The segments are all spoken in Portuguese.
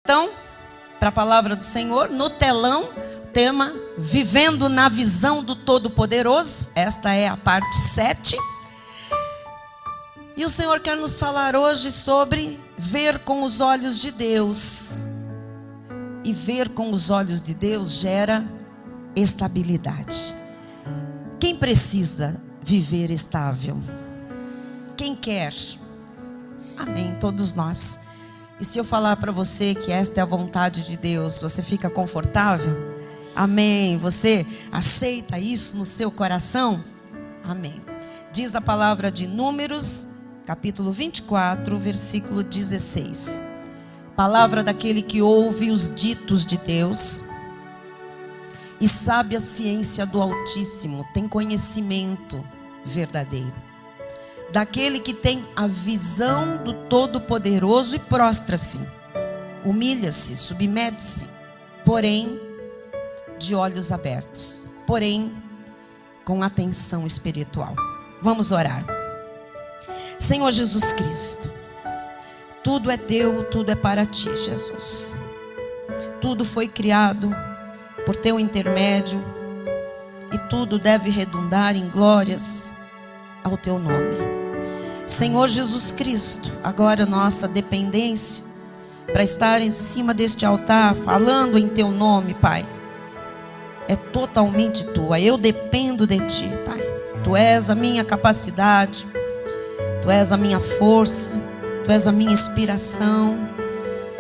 Então, para a palavra do Senhor, no telão, tema Vivendo na Visão do Todo-Poderoso. Esta é a parte 7. E o Senhor quer nos falar hoje sobre ver com os olhos de Deus. E ver com os olhos de Deus gera estabilidade. Quem precisa viver estável? Quem quer? Amém, todos nós. E se eu falar para você que esta é a vontade de Deus, você fica confortável? Amém. Você aceita isso no seu coração? Amém. Diz a palavra de Números, capítulo 24, versículo 16. Palavra daquele que ouve os ditos de Deus e sabe a ciência do Altíssimo, tem conhecimento verdadeiro. Daquele que tem a visão do Todo-Poderoso e prostra-se, humilha-se, submete-se, porém de olhos abertos, porém com atenção espiritual. Vamos orar. Senhor Jesus Cristo, tudo é teu, tudo é para ti, Jesus. Tudo foi criado por teu intermédio e tudo deve redundar em glórias ao teu nome. Senhor Jesus Cristo, agora nossa dependência para estar em cima deste altar, falando em teu nome, Pai, é totalmente tua. Eu dependo de ti, Pai. Tu és a minha capacidade, tu és a minha força, tu és a minha inspiração,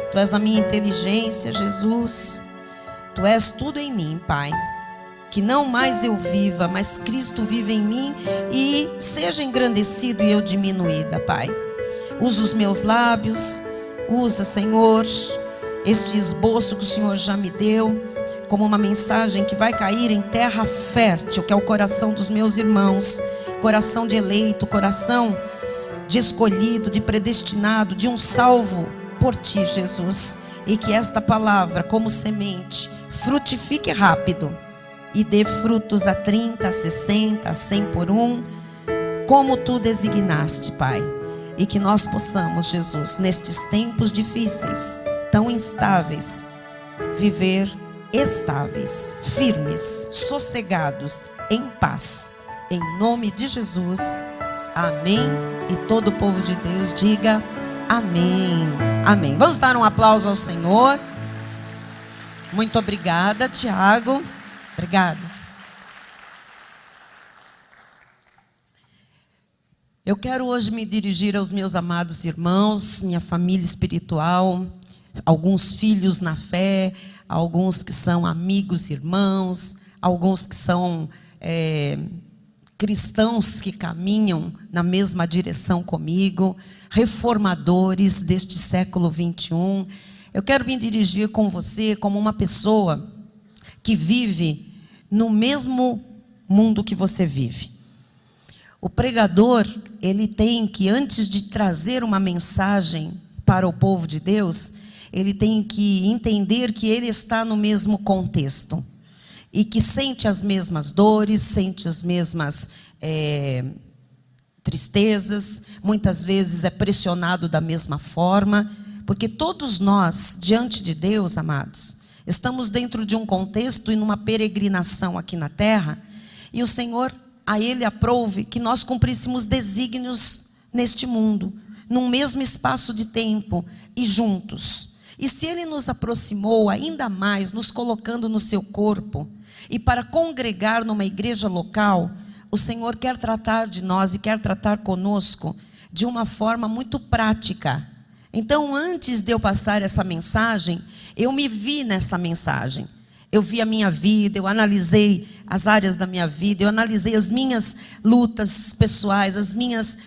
tu és a minha inteligência, Jesus. Tu és tudo em mim, Pai. Que não mais eu viva, mas Cristo vive em mim e seja engrandecido e eu diminuída, Pai. Usa os meus lábios, usa, Senhor, este esboço que o Senhor já me deu, como uma mensagem que vai cair em terra fértil, que é o coração dos meus irmãos, coração de eleito, coração de escolhido, de predestinado, de um salvo por ti, Jesus. E que esta palavra, como semente, frutifique rápido e dê frutos a 30, a 60, a 100 por um, como tu designaste, Pai. E que nós possamos, Jesus, nestes tempos difíceis, tão instáveis, viver estáveis, firmes, sossegados, em paz. Em nome de Jesus, amém. E todo o povo de Deus diga amém. Amém. Vamos dar um aplauso ao Senhor. Muito obrigada, Tiago. Obrigada. Eu quero hoje me dirigir aos meus amados irmãos, minha família espiritual, alguns filhos na fé, alguns que são amigos, irmãos, alguns que são cristãos que caminham na mesma direção comigo, reformadores deste século 21. Eu quero me dirigir com você como uma pessoa que vive no mesmo mundo que você vive. O pregador, ele tem que, antes de trazer uma mensagem para o povo de Deus, ele tem que entender que ele está no mesmo contexto e que sente as mesmas dores, sente as mesmas tristezas, muitas vezes é pressionado da mesma forma, porque todos nós, diante de Deus, amados, estamos dentro de um contexto e numa peregrinação aqui na terra, e o Senhor, a Ele aprouve que nós cumpríssemos desígnios neste mundo, num mesmo espaço de tempo e juntos. E se Ele nos aproximou ainda mais, nos colocando no seu corpo, e para congregar numa igreja local, o Senhor quer tratar de nós e quer tratar conosco de uma forma muito prática. Então, antes de eu passar essa mensagem, eu me vi nessa mensagem. Eu vi a minha vida, eu analisei as áreas da minha vida, eu analisei as minhas lutas pessoais, as minhas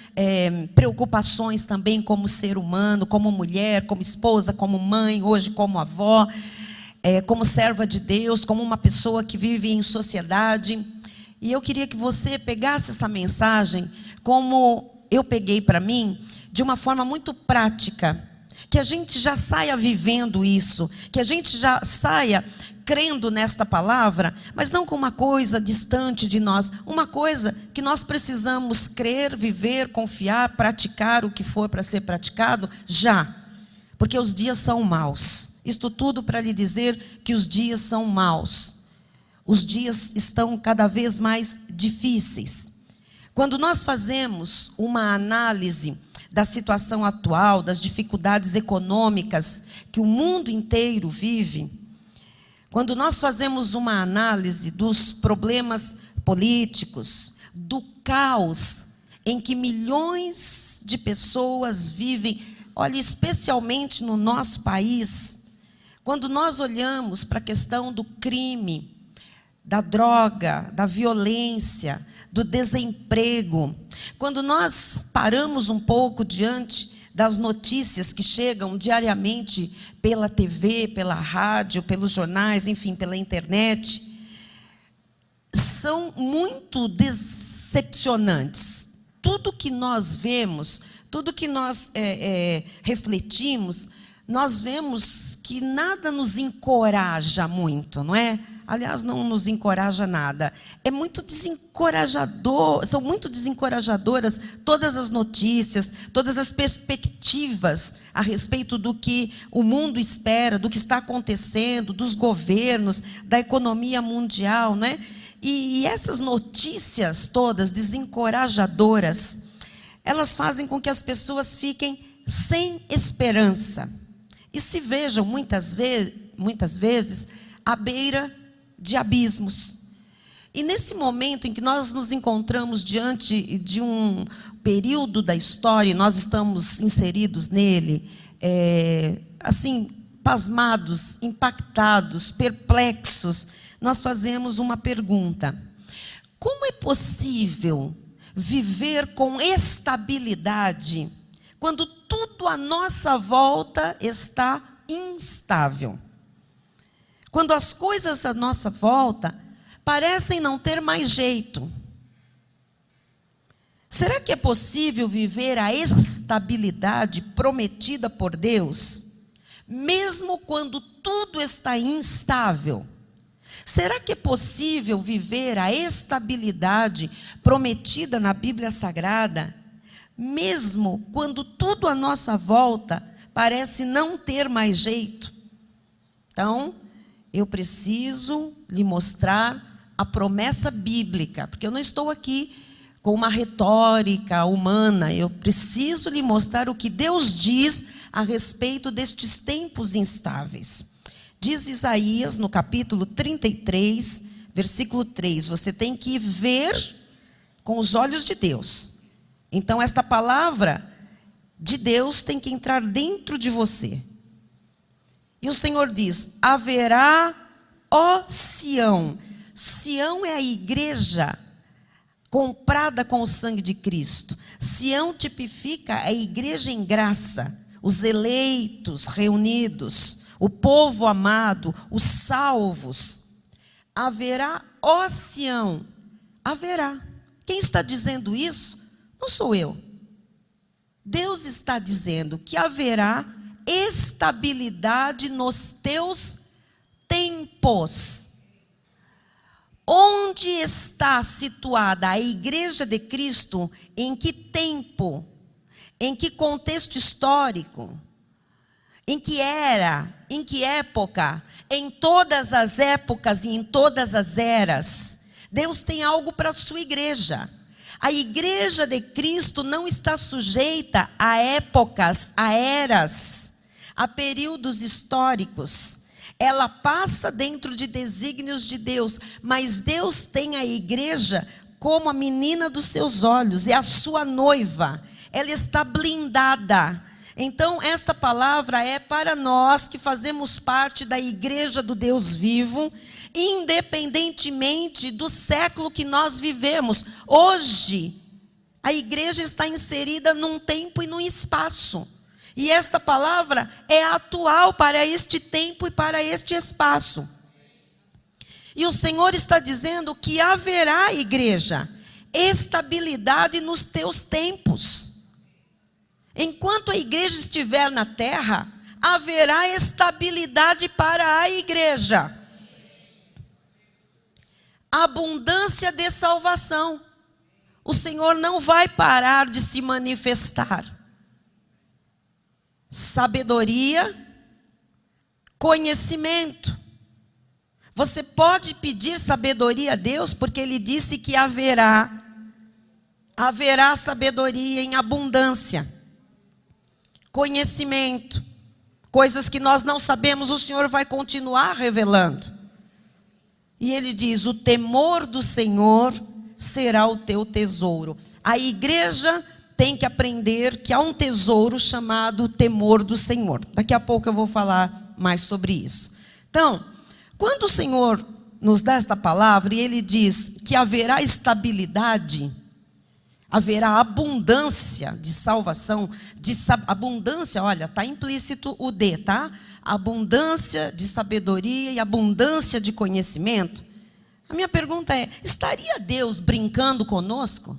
preocupações também como ser humano, como mulher, como esposa, como mãe, hoje como avó, como serva de Deus, como uma pessoa que vive em sociedade. E eu queria que você pegasse essa mensagem como eu peguei para mim, de uma forma muito prática, que a gente já saia vivendo isso, que a gente já saia crendo nesta palavra, mas não com uma coisa distante de nós, uma coisa que nós precisamos crer, viver, confiar, praticar o que for para ser praticado já, porque os dias são maus. Isto tudo para lhe dizer que os dias são maus. Os dias estão cada vez mais difíceis. Quando nós fazemos uma análise da situação atual, das dificuldades econômicas que o mundo inteiro vive, quando nós fazemos uma análise dos problemas políticos, do caos em que milhões de pessoas vivem, olha, especialmente no nosso país, quando nós olhamos para a questão do crime, da droga, da violência, do desemprego, quando nós paramos um pouco diante das notícias que chegam diariamente pela TV, pela rádio, pelos jornais, enfim, pela internet, são muito decepcionantes. Tudo que nós vemos, tudo que nós refletimos, nós vemos que nada nos encoraja muito, não é? Aliás, não nos encoraja nada. É muito desencorajador, são muito desencorajadoras todas as notícias, todas as perspectivas a respeito do que o mundo espera, do que está acontecendo, dos governos, da economia mundial, não é? E essas notícias todas desencorajadoras, elas fazem com que as pessoas fiquem sem esperança e se vejam muitas vezes à beira de abismos. E nesse momento em que nós nos encontramos diante de um período da história, e nós estamos inseridos nele, assim, pasmados, impactados, perplexos, nós fazemos uma pergunta: como é possível viver com estabilidade quando tudo à nossa volta está instável? Quando as coisas à nossa volta parecem não ter mais jeito. Será que é possível viver a estabilidade prometida por Deus, mesmo quando tudo está instável? Será que é possível viver a estabilidade prometida na Bíblia Sagrada, mesmo quando tudo à nossa volta parece não ter mais jeito? Então, eu preciso lhe mostrar a promessa bíblica, porque eu não estou aqui com uma retórica humana, eu preciso lhe mostrar o que Deus diz a respeito destes tempos instáveis. Diz Isaías, no capítulo 33, versículo 3, você tem que ver com os olhos de Deus. Então, esta palavra de Deus tem que entrar dentro de você. E o Senhor diz: haverá, ó Sião. Sião é a igreja comprada com o sangue de Cristo. Sião tipifica a igreja em graça, os eleitos reunidos, o povo amado, os salvos. Haverá, ó Sião, haverá. Quem está dizendo isso? Não sou eu. Deus está dizendo que haverá estabilidade nos teus tempos. Onde está situada a igreja de Cristo? Em que tempo? Em que contexto histórico? Em que era? Em que época? Em todas as épocas e em todas as eras. Deus tem algo para a sua igreja. A igreja de Cristo não está sujeita a épocas, a eras, a períodos históricos. Ela passa dentro de desígnios de Deus, mas Deus tem a igreja como a menina dos seus olhos, é a sua noiva. Ela está blindada. Então, esta palavra é para nós que fazemos parte da igreja do Deus vivo, independentemente do século que nós vivemos. Hoje, a igreja está inserida num tempo e num espaço. E esta palavra é atual para este tempo e para este espaço. E o Senhor está dizendo que haverá, igreja, estabilidade nos teus tempos. Enquanto a igreja estiver na terra, haverá estabilidade para a igreja. Abundância de salvação. O Senhor não vai parar de se manifestar. Sabedoria, conhecimento. Você pode pedir sabedoria a Deus, porque Ele disse que haverá sabedoria em abundância. Conhecimento. Coisas que nós não sabemos, o Senhor vai continuar revelando. E Ele diz: o temor do Senhor será o teu tesouro. A igreja tem que aprender que há um tesouro chamado temor do Senhor. Daqui a pouco eu vou falar mais sobre isso. Então, quando o Senhor nos dá esta palavra e Ele diz que haverá estabilidade, haverá abundância de salvação, abundância, olha, está implícito o D, tá? Abundância de sabedoria e abundância de conhecimento. A minha pergunta é: estaria Deus brincando conosco?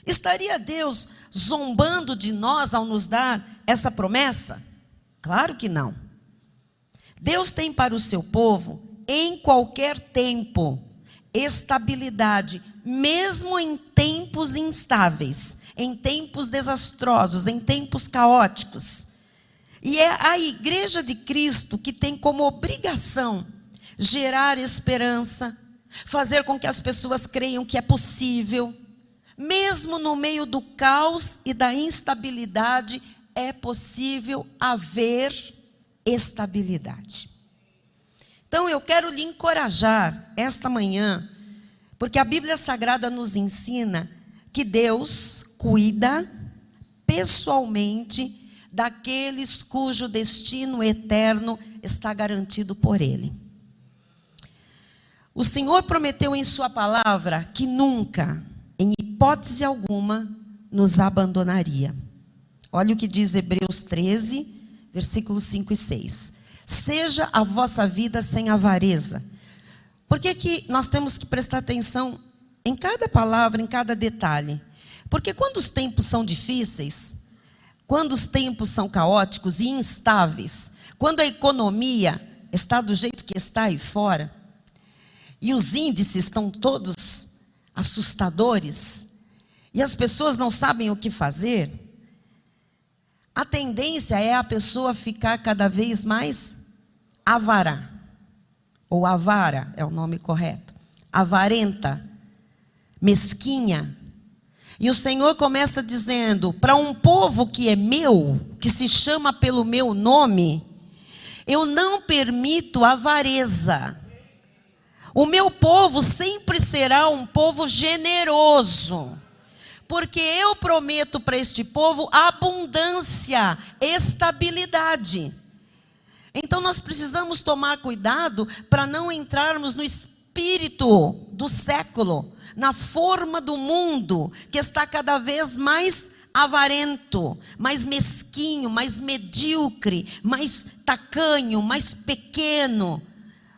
Estaria Deus zombando de nós ao nos dar essa promessa? Claro que não. Deus tem para o seu povo, em qualquer tempo, estabilidade, mesmo em tempos instáveis, em tempos desastrosos, em tempos caóticos. E é a igreja de Cristo que tem como obrigação gerar esperança, fazer com que as pessoas creiam que é possível, mesmo no meio do caos e da instabilidade, é possível haver estabilidade. Então eu quero lhe encorajar esta manhã, porque a Bíblia Sagrada nos ensina que Deus cuida pessoalmente daqueles cujo destino eterno está garantido por Ele. O Senhor prometeu em sua palavra que nunca, em hipótese alguma, nos abandonaria. Olha o que diz Hebreus 13, versículos 5 e 6. Seja a vossa vida sem avareza. Por que nós temos que prestar atenção em cada palavra, em cada detalhe? Porque quando os tempos são difíceis, quando os tempos são caóticos e instáveis, quando a economia está do jeito que está aí fora, e os índices estão todos assustadores, e as pessoas não sabem o que fazer, a tendência é a pessoa ficar cada vez mais avara, ou avara é o nome correto, avarenta, mesquinha. E o Senhor começa dizendo: para um povo que é meu, que se chama pelo meu nome, eu não permito avareza. O meu povo sempre será um povo generoso, porque eu prometo para este povo abundância, estabilidade. Então nós precisamos tomar cuidado para não entrarmos no espírito do século, na forma do mundo, que está cada vez mais avarento, mais mesquinho, mais medíocre, mais tacanho, mais pequeno.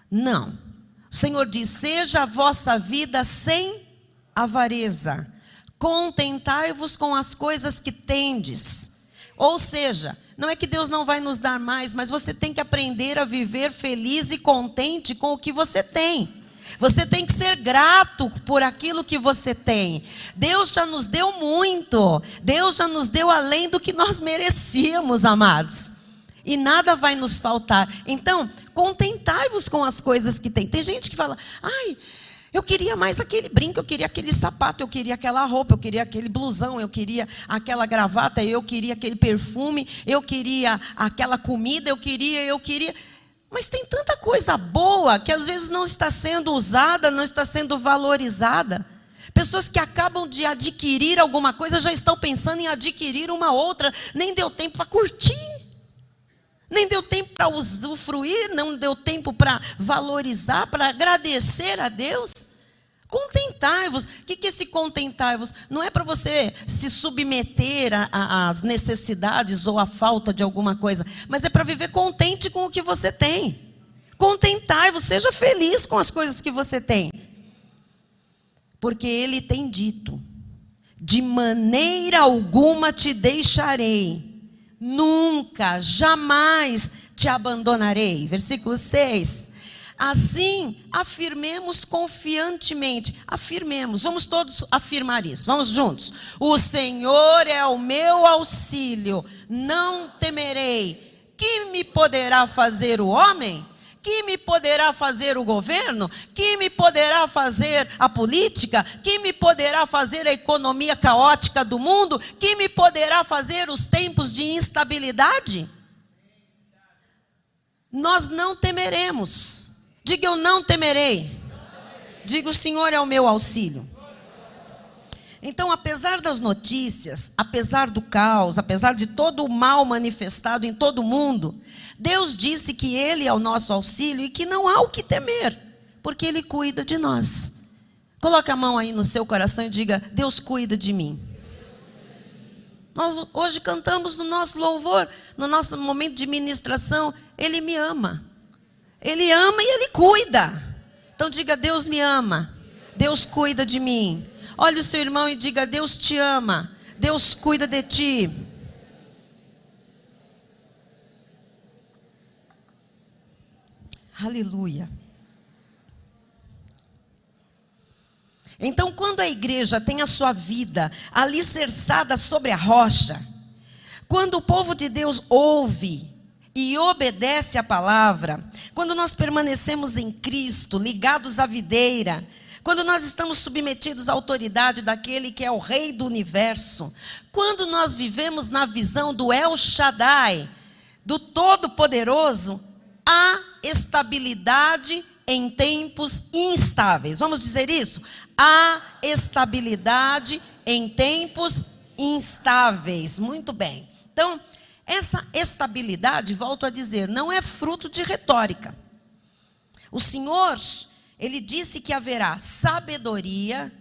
Não. O Senhor diz: seja a vossa vida sem avareza. Contentai-vos com as coisas que tendes. Ou seja, não é que Deus não vai nos dar mais, mas você tem que aprender a viver feliz e contente com o que você tem. Você tem que ser grato por aquilo que você tem. Deus já nos deu muito. Deus já nos deu além do que nós merecíamos, amados. E nada vai nos faltar. Então, contentai-vos com as coisas que tem. Tem gente que fala: ai, eu queria mais aquele brinco, eu queria aquele sapato, eu queria aquela roupa, eu queria aquele blusão, eu queria aquela gravata, eu queria aquele perfume, eu queria aquela comida, eu queria. Mas tem tanta coisa boa que às vezes não está sendo usada, não está sendo valorizada. Pessoas que acabam de adquirir alguma coisa já estão pensando em adquirir uma outra. Nem deu tempo para curtir, nem deu tempo para usufruir, não deu tempo para valorizar, para agradecer a Deus. Contentai-vos. O que é esse contentai-vos? Não é para você se submeter às necessidades ou à falta de alguma coisa, mas é para viver contente com o que você tem. Contentai-vos, seja feliz com as coisas que você tem. Porque Ele tem dito: de maneira alguma te deixarei, nunca, jamais te abandonarei. Versículo 6. Assim, afirmemos confiantemente. Afirmemos, vamos todos afirmar isso. Vamos juntos. O Senhor é o meu auxílio, não temerei. Que me poderá fazer o homem? Que me poderá fazer o governo? Que me poderá fazer a política? Que me poderá fazer a economia caótica do mundo? Que me poderá fazer os tempos de instabilidade? Nós não temeremos. Diga, eu não temerei. Diga, o Senhor é o meu auxílio. Então, apesar das notícias, apesar do caos, apesar de todo o mal manifestado em todo o mundo, Deus disse que Ele é o nosso auxílio e que não há o que temer, porque Ele cuida de nós. Coloque a mão aí no seu coração e diga, Deus cuida de mim. Nós hoje cantamos no nosso louvor, no nosso momento de ministração, Ele me ama. Ele ama e Ele cuida. Então diga, Deus me ama, Deus cuida de mim. Olhe o seu irmão e diga, Deus te ama, Deus cuida de ti. Aleluia. Então, quando a igreja tem a sua vida alicerçada sobre a rocha, quando o povo de Deus ouve e obedece a palavra, quando nós permanecemos em Cristo, ligados à videira, quando nós estamos submetidos à autoridade daquele que é o Rei do Universo, quando nós vivemos na visão do El Shaddai, do Todo-Poderoso, há estabilidade em tempos instáveis. Vamos dizer isso? Há estabilidade em tempos instáveis. Muito bem. Então, essa estabilidade, volto a dizer, não é fruto de retórica. O Senhor, Ele disse que haverá sabedoria,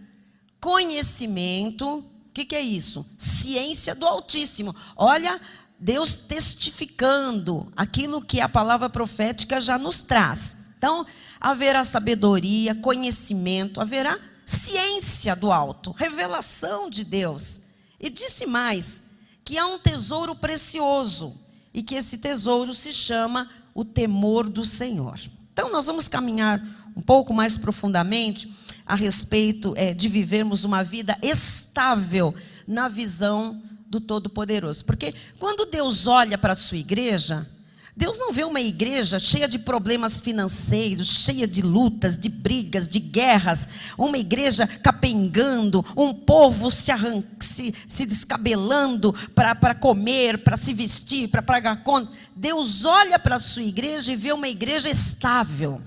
conhecimento. O que é isso? Ciência do Altíssimo. Olha, Deus testificando aquilo que a palavra profética já nos traz. Então, haverá sabedoria, conhecimento, haverá ciência do alto, revelação de Deus. E disse mais, que há um tesouro precioso, e que esse tesouro se chama o temor do Senhor. Então, nós vamos caminhar um pouco mais profundamente a respeito de vivermos uma vida estável na visão do Todo-Poderoso. Porque quando Deus olha para a sua igreja, Deus não vê uma igreja cheia de problemas financeiros, cheia de lutas, de brigas, de guerras, uma igreja capengando, um povo se descabelando para comer, para se vestir, para pagar conta. Deus olha para a sua igreja e vê uma igreja estável.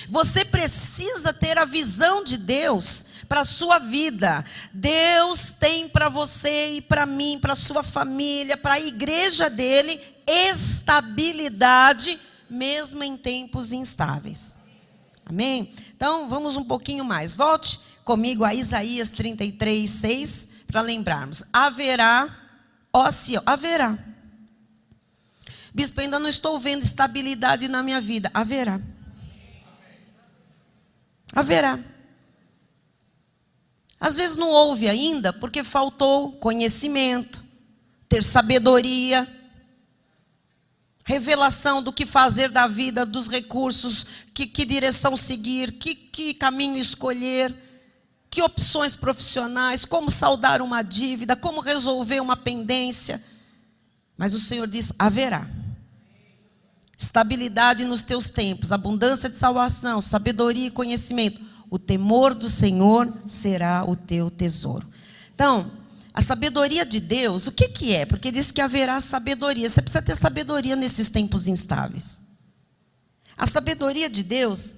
Você precisa ter a visão de Deus para a sua vida. Deus tem para você e para mim, para a sua família, para a igreja dele, estabilidade, mesmo em tempos instáveis. Amém? Então, vamos um pouquinho mais. Volte comigo a Isaías 33, 6, para lembrarmos. Haverá, ó Sião, haverá. Bispo, ainda não estou vendo estabilidade na minha vida. Haverá. Haverá. Às vezes não houve ainda, porque faltou conhecimento, ter sabedoria, revelação do que fazer da vida, dos recursos, que direção seguir, que caminho escolher, que opções profissionais, como saldar uma dívida, como resolver uma pendência. Mas o Senhor diz, haverá. Estabilidade nos teus tempos, abundância de salvação, sabedoria e conhecimento. O temor do Senhor será o teu tesouro. Então, a sabedoria de Deus, o que é? Porque diz que haverá sabedoria. Você precisa ter sabedoria nesses tempos instáveis. A sabedoria de Deus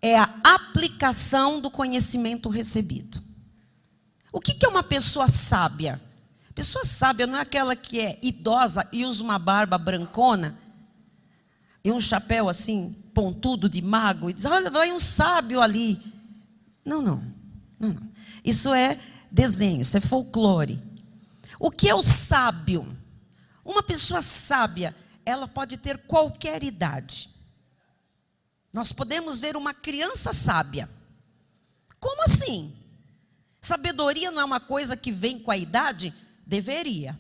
é a aplicação do conhecimento recebido. O que é uma pessoa sábia? Pessoa sábia não é aquela que é idosa e usa uma barba brancona e um chapéu assim, pontudo de mago, e diz, olha, vai um sábio ali. Não. Isso é desenho, isso é folclore. O que é o sábio? Uma pessoa sábia, ela pode ter qualquer idade. Nós podemos ver uma criança sábia. Como assim? Sabedoria não é uma coisa que vem com a idade? Deveria.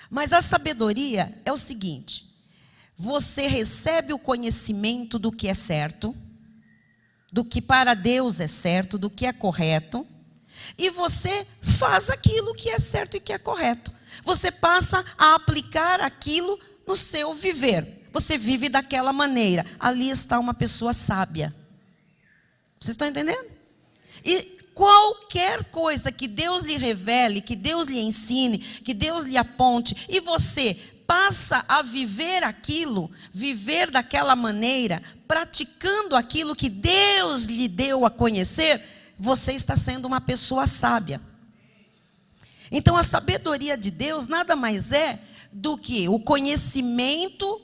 Mas a sabedoria é o seguinte: você recebe o conhecimento do que é certo, do que para Deus é certo, do que é correto, e você faz aquilo que é certo e que é correto. Você passa a aplicar aquilo no seu viver. Você vive daquela maneira. Ali está uma pessoa sábia. Vocês estão entendendo? E qualquer coisa que Deus lhe revele, que Deus lhe ensine, que Deus lhe aponte, e você passa a viver aquilo, viver daquela maneira, praticando aquilo que Deus lhe deu a conhecer, você está sendo uma pessoa sábia. Então a sabedoria de Deus nada mais é do que o conhecimento,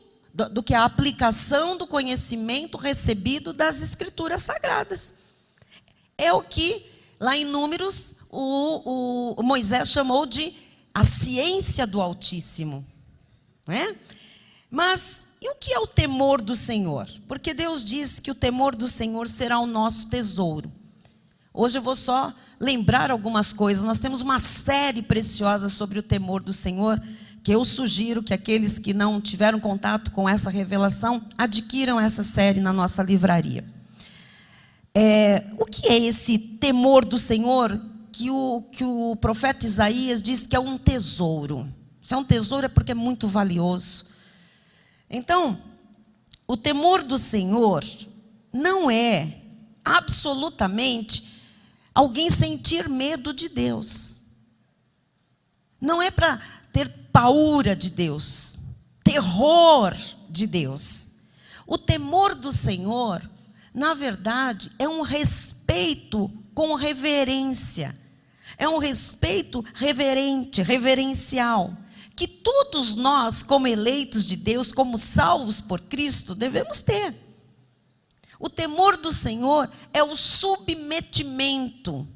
do que a aplicação do conhecimento recebido das Escrituras Sagradas. É o que lá em Números o Moisés chamou de a ciência do Altíssimo. Não é? Mas e o que é o temor do Senhor? Porque Deus diz que o temor do Senhor será o nosso tesouro. Hoje eu vou só lembrar algumas coisas. Nós temos uma série preciosa sobre o temor do Senhor, que eu sugiro que aqueles que não tiveram contato com essa revelação adquiram essa série na nossa livraria. O que é esse temor do Senhor que o profeta Isaías diz que é um tesouro? Se é um tesouro é porque é muito valioso. Então, o temor do Senhor não é absolutamente alguém sentir medo de Deus. Não é para ter paura de Deus, terror de Deus. O temor do Senhor, na verdade, é um respeito com reverência. É um respeito reverente, reverencial, que todos nós, como eleitos de Deus, como salvos por Cristo, devemos ter. O temor do Senhor é o submetimento,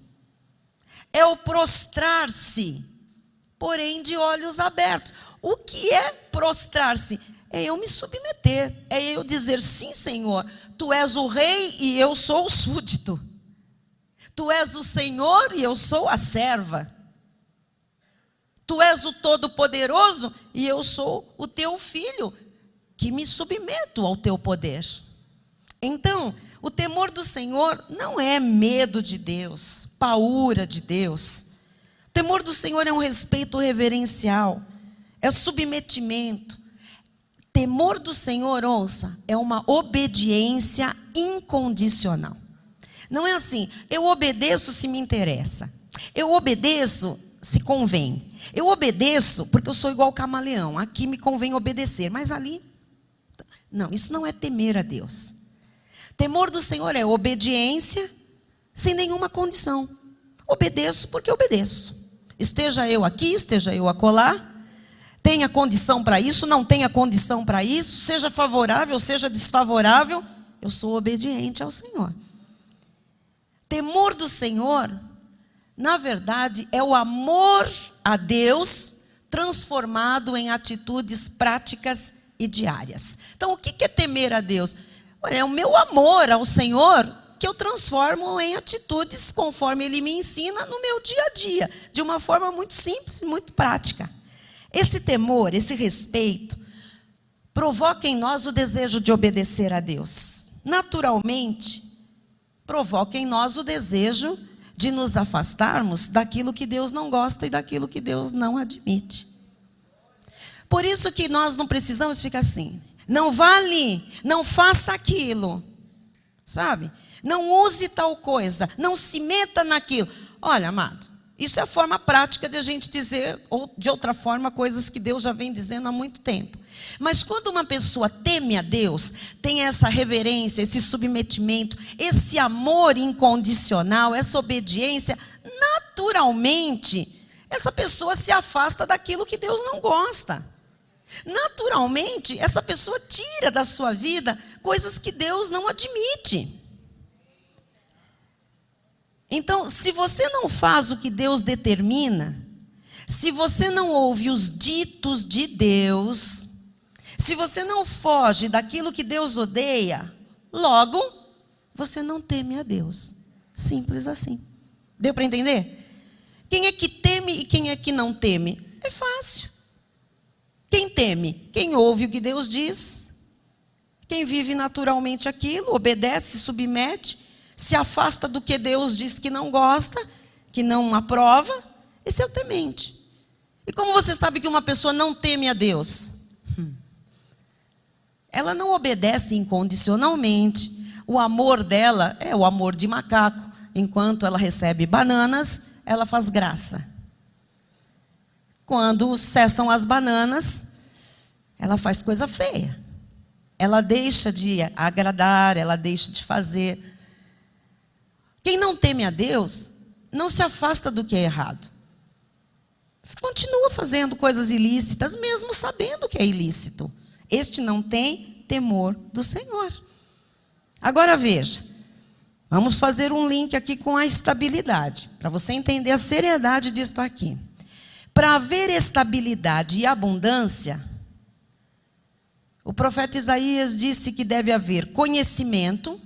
é o prostrar-se, porém de olhos abertos. O que é prostrar-se? É eu me submeter, é eu dizer, sim, Senhor, Tu és o rei e eu sou o súdito. Tu és o Senhor e eu sou a serva. Tu és o Todo-Poderoso e eu sou o Teu filho, que me submeto ao Teu poder. Então, o temor do Senhor não é medo de Deus, paura de Deus. O temor do Senhor é um respeito reverencial, é submetimento. Temor do Senhor, ouça, é uma obediência incondicional. Não é assim, eu obedeço se me interessa. Eu obedeço se convém. Eu obedeço porque eu sou igual camaleão. Aqui me convém obedecer, mas ali... Não, isso não é temer a Deus. Temor do Senhor é obediência sem nenhuma condição. Obedeço porque obedeço. Esteja eu aqui, esteja eu acolá. Tenha condição para isso, não tenha condição para isso. Seja favorável, seja desfavorável. Eu sou obediente ao Senhor. Temor do Senhor, na verdade, é o amor a Deus transformado em atitudes práticas e diárias. Então, o que é temer a Deus? É o meu amor ao Senhor que eu transformo em atitudes conforme Ele me ensina no meu dia a dia, de uma forma muito simples e muito prática. Esse temor, esse respeito, provoca em nós o desejo de obedecer a Deus. Naturalmente, provoca em nós o desejo de nos afastarmos daquilo que Deus não gosta e daquilo que Deus não admite. Por isso que nós não precisamos ficar assim, não vale, não faça aquilo, sabe? Não use tal coisa, não se meta naquilo. Olha, amado, isso é a forma prática de a gente dizer, ou de outra forma, coisas que Deus já vem dizendo há muito tempo. Mas quando uma pessoa teme a Deus, tem essa reverência, esse submetimento, esse amor incondicional, essa obediência, naturalmente, essa pessoa se afasta daquilo que Deus não gosta. Naturalmente, essa pessoa tira da sua vida coisas que Deus não admite. Então, se você não faz o que Deus determina, se você não ouve os ditos de Deus, se você não foge daquilo que Deus odeia, logo, você não teme a Deus. Simples assim. Deu para entender? Quem é que teme e quem é que não teme? É fácil. Quem teme? Quem ouve o que Deus diz, quem vive naturalmente aquilo, obedece, submete, se afasta do que Deus diz que não gosta, que não aprova, esse é o temente. E como você sabe que uma pessoa não teme a Deus? Ela não obedece incondicionalmente. O amor dela é o amor de macaco. Enquanto ela recebe bananas, ela faz graça. Quando cessam as bananas, ela faz coisa feia. Ela deixa de agradar, ela deixa de fazer. Quem não teme a Deus, não se afasta do que é errado. Continua fazendo coisas ilícitas, mesmo sabendo que é ilícito. Este não tem temor do Senhor. Agora veja, vamos fazer um link aqui com a estabilidade, para você entender a seriedade disto aqui. Para haver estabilidade e abundância, o profeta Isaías disse que deve haver conhecimento,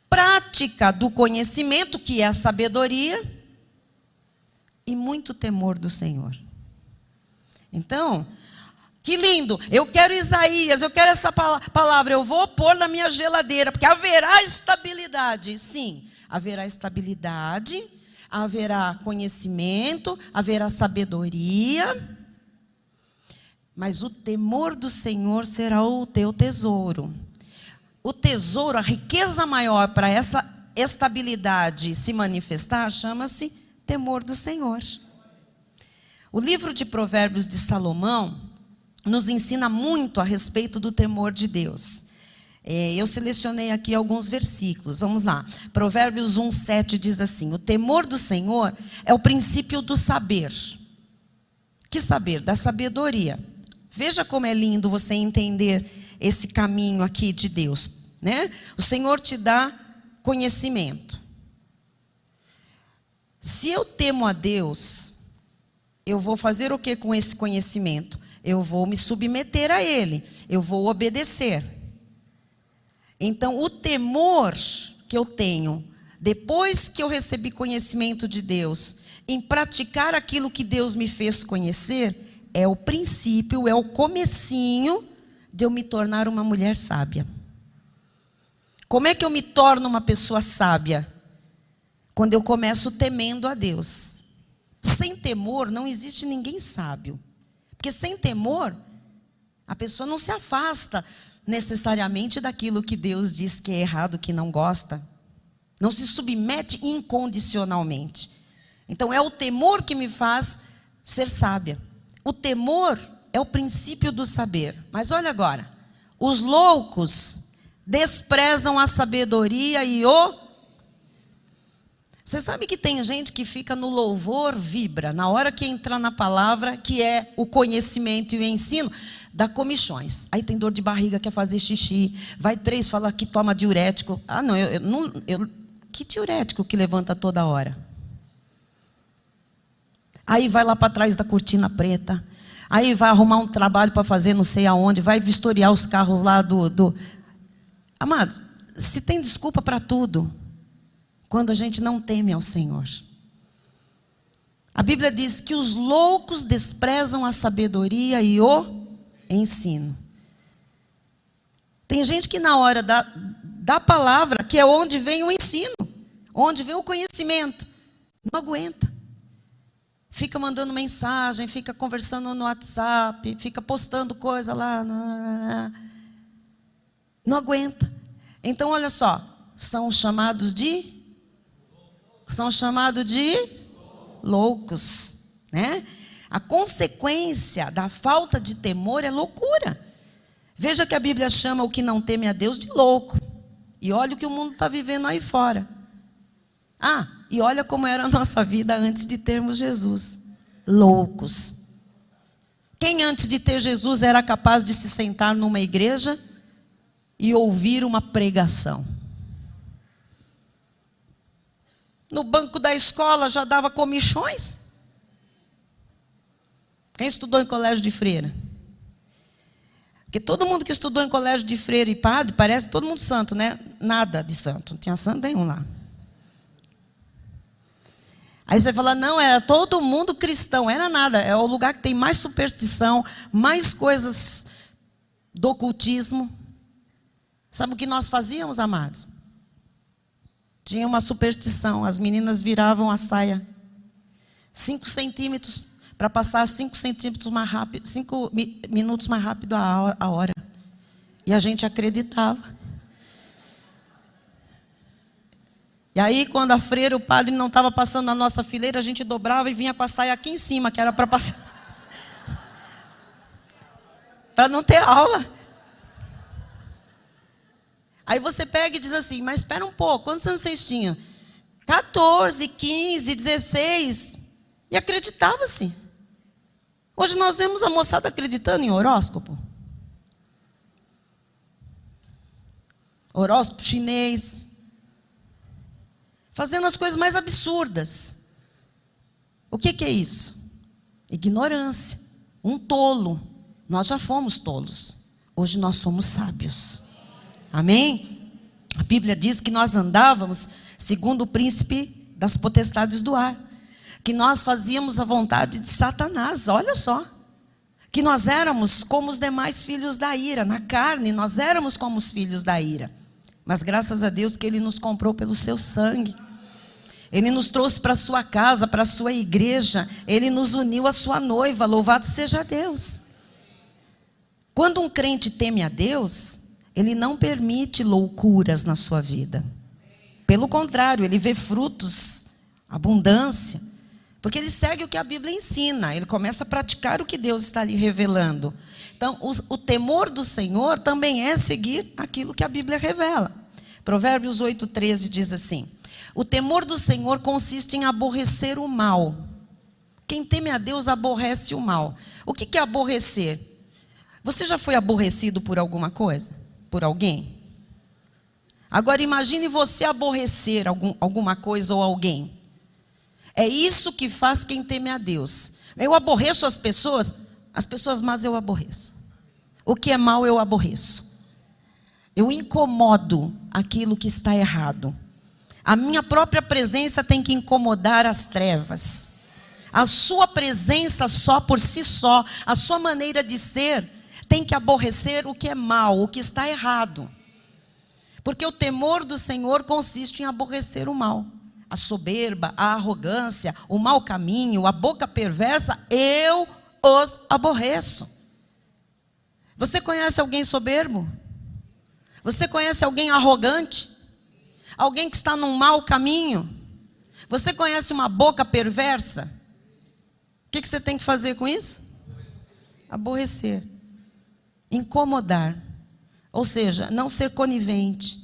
prática do conhecimento, que é a sabedoria, e muito temor do Senhor. Então, que lindo, eu quero Isaías, eu quero essa palavra, eu vou pôr na minha geladeira, porque haverá estabilidade. Sim, haverá estabilidade, haverá conhecimento, haverá sabedoria, mas o temor do Senhor será o teu tesouro. O tesouro, a riqueza maior para essa estabilidade se manifestar, chama-se temor do Senhor. O livro de Provérbios de Salomão nos ensina muito a respeito do temor de Deus. Eu selecionei aqui alguns versículos, vamos lá. Provérbios 1:7 diz assim: o temor do Senhor é o princípio do saber. Que saber? Da sabedoria. Veja como é lindo você entender esse caminho aqui de Deus, né? O Senhor te dá conhecimento. Se eu temo a Deus, eu vou fazer o que com esse conhecimento? Eu vou me submeter a Ele, eu vou obedecer. Então, o temor que eu tenho, depois que eu recebi conhecimento de Deus, em praticar aquilo que Deus me fez conhecer, é o princípio, é o comecinho de eu me tornar uma mulher sábia. Como é que eu me torno uma pessoa sábia? Quando eu começo temendo a Deus. Sem temor não existe ninguém sábio. Porque sem temor, a pessoa não se afasta necessariamente daquilo que Deus diz que é errado, que não gosta. Não se submete incondicionalmente. Então é o temor que me faz ser sábia. O temor é o princípio do saber. Mas olha agora, os loucos desprezam a sabedoria e o... Você sabe que tem gente que fica no louvor, vibra, na hora que entrar na palavra, que é o conhecimento e o ensino, dá comichões. Aí tem dor de barriga, quer fazer xixi, vai 3, fala que toma diurético. Ah, não, que diurético que levanta toda hora? Aí vai lá para trás da cortina preta, aí vai arrumar um trabalho para fazer não sei aonde, vai vistoriar os carros lá do... Amados, se tem desculpa para tudo, quando a gente não teme ao Senhor. A Bíblia diz que os loucos desprezam a sabedoria e o ensino. Tem gente que na hora da palavra, que é onde vem o ensino, onde vem o conhecimento, não aguenta. Fica mandando mensagem, fica conversando no WhatsApp, fica postando coisa lá. Não aguenta. Então, olha só, são chamados de loucos, né? A consequência da falta de temor é loucura. Veja que a Bíblia chama o que não teme a Deus de louco. E olha o que o mundo está vivendo aí fora. Ah, e olha como era a nossa vida antes de termos Jesus. Loucos. Quem antes de ter Jesus era capaz de se sentar numa igreja e ouvir uma pregação? No banco da escola já dava comichões? Quem estudou em colégio de freira? Porque todo mundo que estudou em colégio de freira e padre, parece todo mundo santo, né? Nada de santo, não tinha santo nenhum lá. Aí você fala, não, era todo mundo cristão. Era nada, é o lugar que tem mais superstição, mais coisas do ocultismo. Sabe o que nós fazíamos, amados? Tinha uma superstição, as meninas viravam a saia 5 centímetros para passar 5 centímetros mais rápido, 5 minutos mais rápido a hora. E a gente acreditava. E aí, quando a freira, o padre não estava passando na nossa fileira, a gente dobrava e vinha com a saia aqui em cima, que era para passar. Para não ter aula. Aí você pega e diz assim, mas espera um pouco, quantos anos vocês tinham? 14, 15, 16. E acreditava-se. Hoje nós vemos a moçada acreditando em horóscopo. Horóscopo chinês. Fazendo as coisas mais absurdas. O que é isso? Ignorância. Um tolo. Nós já fomos tolos. Hoje nós somos sábios. Amém? A Bíblia diz que nós andávamos segundo o príncipe das potestades do ar. Que nós fazíamos a vontade de Satanás. Olha só. Que nós éramos como os demais filhos da ira. Na carne, nós éramos como os filhos da ira. Mas graças a Deus que Ele nos comprou pelo seu sangue. Ele nos trouxe para a sua casa, para a sua igreja. Ele nos uniu à sua noiva. Louvado seja Deus. Quando um crente teme a Deus, ele não permite loucuras na sua vida. Pelo contrário, ele vê frutos, abundância. Porque ele segue o que a Bíblia ensina. Ele começa a praticar o que Deus está lhe revelando. Então, o temor do Senhor também é seguir aquilo que a Bíblia revela. Provérbios 8:13 diz assim: o temor do Senhor consiste em aborrecer o mal. Quem teme a Deus aborrece o mal. O que é aborrecer? Você já foi aborrecido por alguma coisa? Por alguém? Agora imagine você aborrecer alguma coisa ou alguém. É isso que faz quem teme a Deus. Eu aborreço as pessoas más eu aborreço. O que é mal eu aborreço. Eu incomodo aquilo que está errado. A minha própria presença tem que incomodar as trevas. A sua presença só por si só, a sua maneira de ser, tem que aborrecer o que é mal, o que está errado. Porque o temor do Senhor consiste em aborrecer o mal. A soberba, a arrogância, o mau caminho, a boca perversa, eu os aborreço. Você conhece alguém soberbo? Você conhece alguém arrogante? Alguém que está num mau caminho? Você conhece uma boca perversa? O que você tem que fazer com isso? Aborrecer. Incomodar. Ou seja, não ser conivente.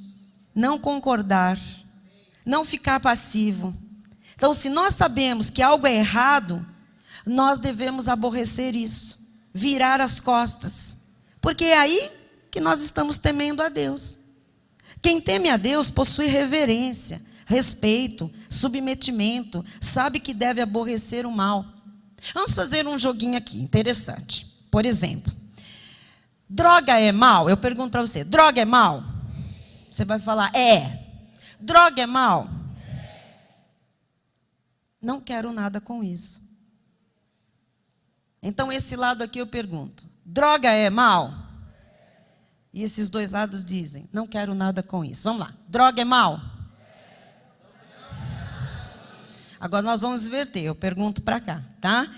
Não concordar. Não ficar passivo. Então, se nós sabemos que algo é errado, nós devemos aborrecer isso. Virar as costas. Porque é aí que nós estamos temendo a Deus. Quem teme a Deus possui reverência, respeito, submetimento, sabe que deve aborrecer o mal. Vamos fazer um joguinho aqui, interessante. Por exemplo, droga é mal? Eu pergunto para você, droga é mal? Você vai falar, é. Droga é mal? Não quero nada com isso. Então, esse lado aqui eu pergunto, droga é mal? E esses dois lados dizem, não quero nada com isso. Vamos lá, droga é mal? Agora nós vamos inverter, eu pergunto para cá, tá?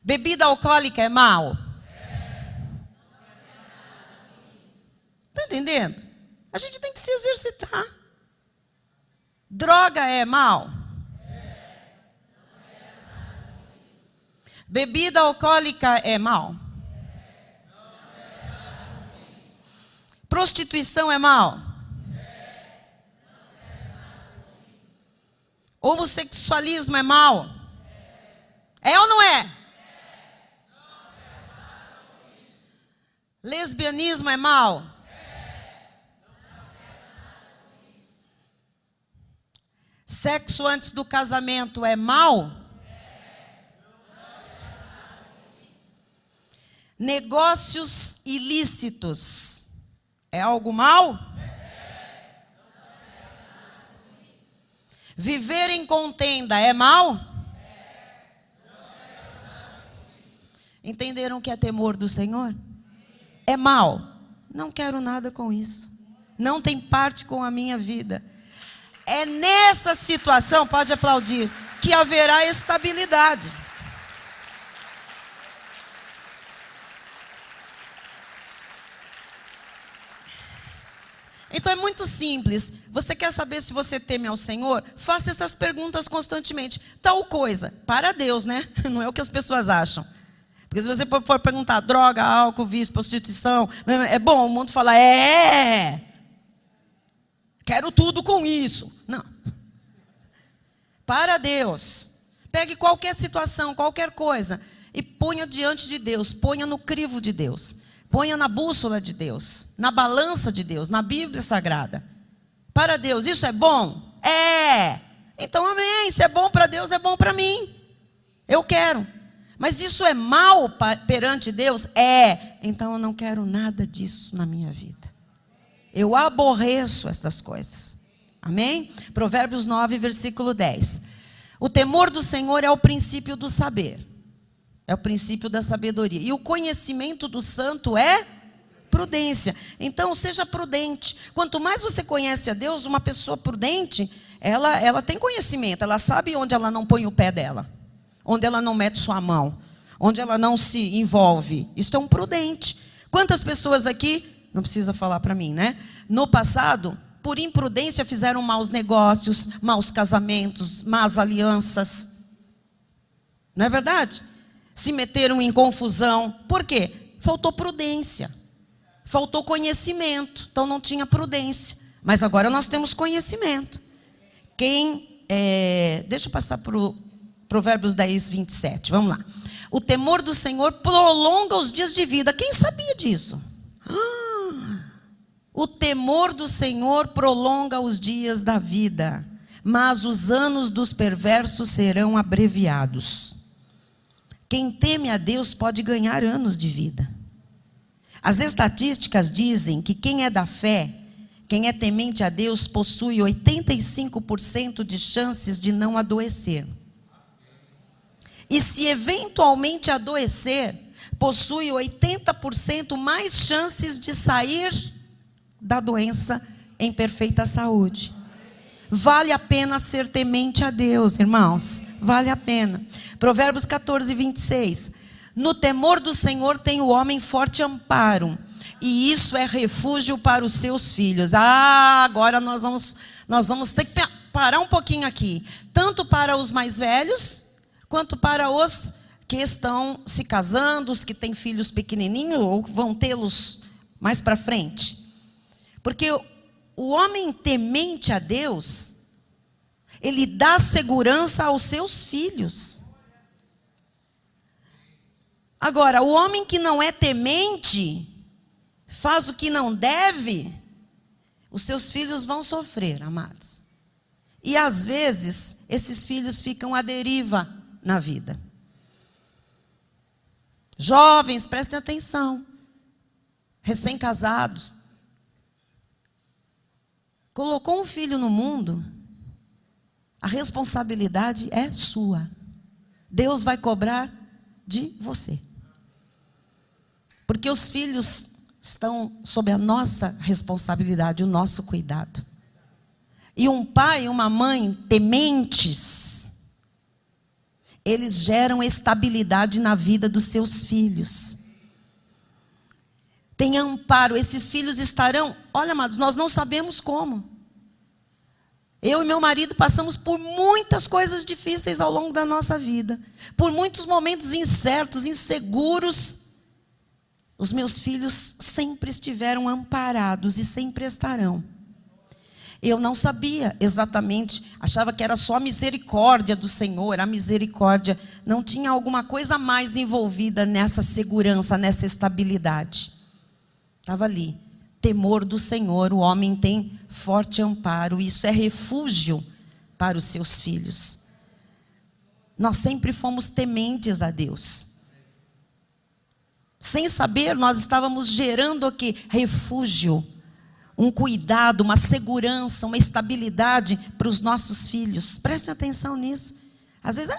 Bebida alcoólica é mal? Está entendendo? A gente tem que se exercitar. Droga é mal? Bebida alcoólica é mal? Prostituição é mal? Homossexualismo é mal? É ou não é? Lesbianismo é mal? Sexo antes do casamento é mal? Negócios ilícitos é algo mal? Viver em contenda é mal? Entenderam o que é temor do Senhor? É mal? Não quero nada com isso. Não tem parte com a minha vida. É nessa situação, pode aplaudir, que haverá estabilidade. Então é muito simples. Você quer saber se você teme ao Senhor? Faça essas perguntas constantemente. Tal coisa, para Deus, né? Não é o que as pessoas acham. Porque se você for perguntar droga, álcool, vício, prostituição, é bom, o mundo fala, quero tudo com isso. Não. Para Deus. Pegue qualquer situação, qualquer coisa, e ponha diante de Deus, ponha no crivo de Deus. Ponha na bússola de Deus, na balança de Deus, na Bíblia Sagrada. Para Deus, isso é bom? É. Então, amém. Se é bom para Deus, é bom para mim. Eu quero. Mas isso é mal perante Deus? É. Então, eu não quero nada disso na minha vida. Eu aborreço estas coisas. Amém? Provérbios 9, versículo 10. O temor do Senhor é o princípio do saber. É o princípio da sabedoria. E o conhecimento do santo é prudência. Então, seja prudente. Quanto mais você conhece a Deus, uma pessoa prudente, ela tem conhecimento. Ela sabe onde ela não põe o pé dela. Onde ela não mete sua mão. Onde ela não se envolve. Isso é um prudente. Quantas pessoas aqui, não precisa falar para mim, né? No passado, por imprudência, fizeram maus negócios, maus casamentos, más alianças. Não é verdade? Se meteram em confusão. Por quê? Faltou prudência. Faltou conhecimento. Então não tinha prudência. Mas agora nós temos conhecimento. Deixa eu passar para o Provérbios 10, 27. Vamos lá. O temor do Senhor prolonga os dias de vida. Quem sabia disso? O temor do Senhor prolonga os dias da vida, mas os anos dos perversos serão abreviados. Quem teme a Deus pode ganhar anos de vida. As estatísticas dizem que quem é da fé, quem é temente a Deus, possui 85% de chances de não adoecer. E se eventualmente adoecer, possui 80% mais chances de sair da doença em perfeita saúde. Vale a pena ser temente a Deus, irmãos. Vale a pena. Provérbios 14, 26. No temor do Senhor tem o homem forte amparo, e isso é refúgio para os seus filhos. Agora nós vamos ter que parar um pouquinho aqui. Tanto para os mais velhos, quanto para os que estão se casando, os que têm filhos pequenininhos, ou vão tê-los mais para frente. Porque o homem temente a Deus, ele dá segurança aos seus filhos. Agora, o homem que não é temente, faz o que não deve, os seus filhos vão sofrer, amados. E às vezes, esses filhos ficam à deriva na vida. Jovens, prestem atenção. Recém-casados. Colocou um filho no mundo, a responsabilidade é sua. Deus vai cobrar de você. Porque os filhos estão sob a nossa responsabilidade, o nosso cuidado. E um pai e uma mãe tementes, eles geram estabilidade na vida dos seus filhos. Tem amparo, esses filhos estarão, olha, amados, nós não sabemos como. Eu e meu marido passamos por muitas coisas difíceis ao longo da nossa vida. Por muitos momentos incertos, inseguros. Os meus filhos sempre estiveram amparados e sempre estarão. Eu não sabia exatamente, achava que era só a misericórdia do Senhor, a misericórdia. Não tinha alguma coisa mais envolvida nessa segurança, nessa estabilidade. Estava ali. Temor do Senhor, o homem tem forte amparo. Isso é refúgio para os seus filhos. Nós sempre fomos tementes a Deus. Sem saber, nós estávamos gerando aqui refúgio, um cuidado, uma segurança, uma estabilidade para os nossos filhos. Prestem atenção nisso. Às vezes,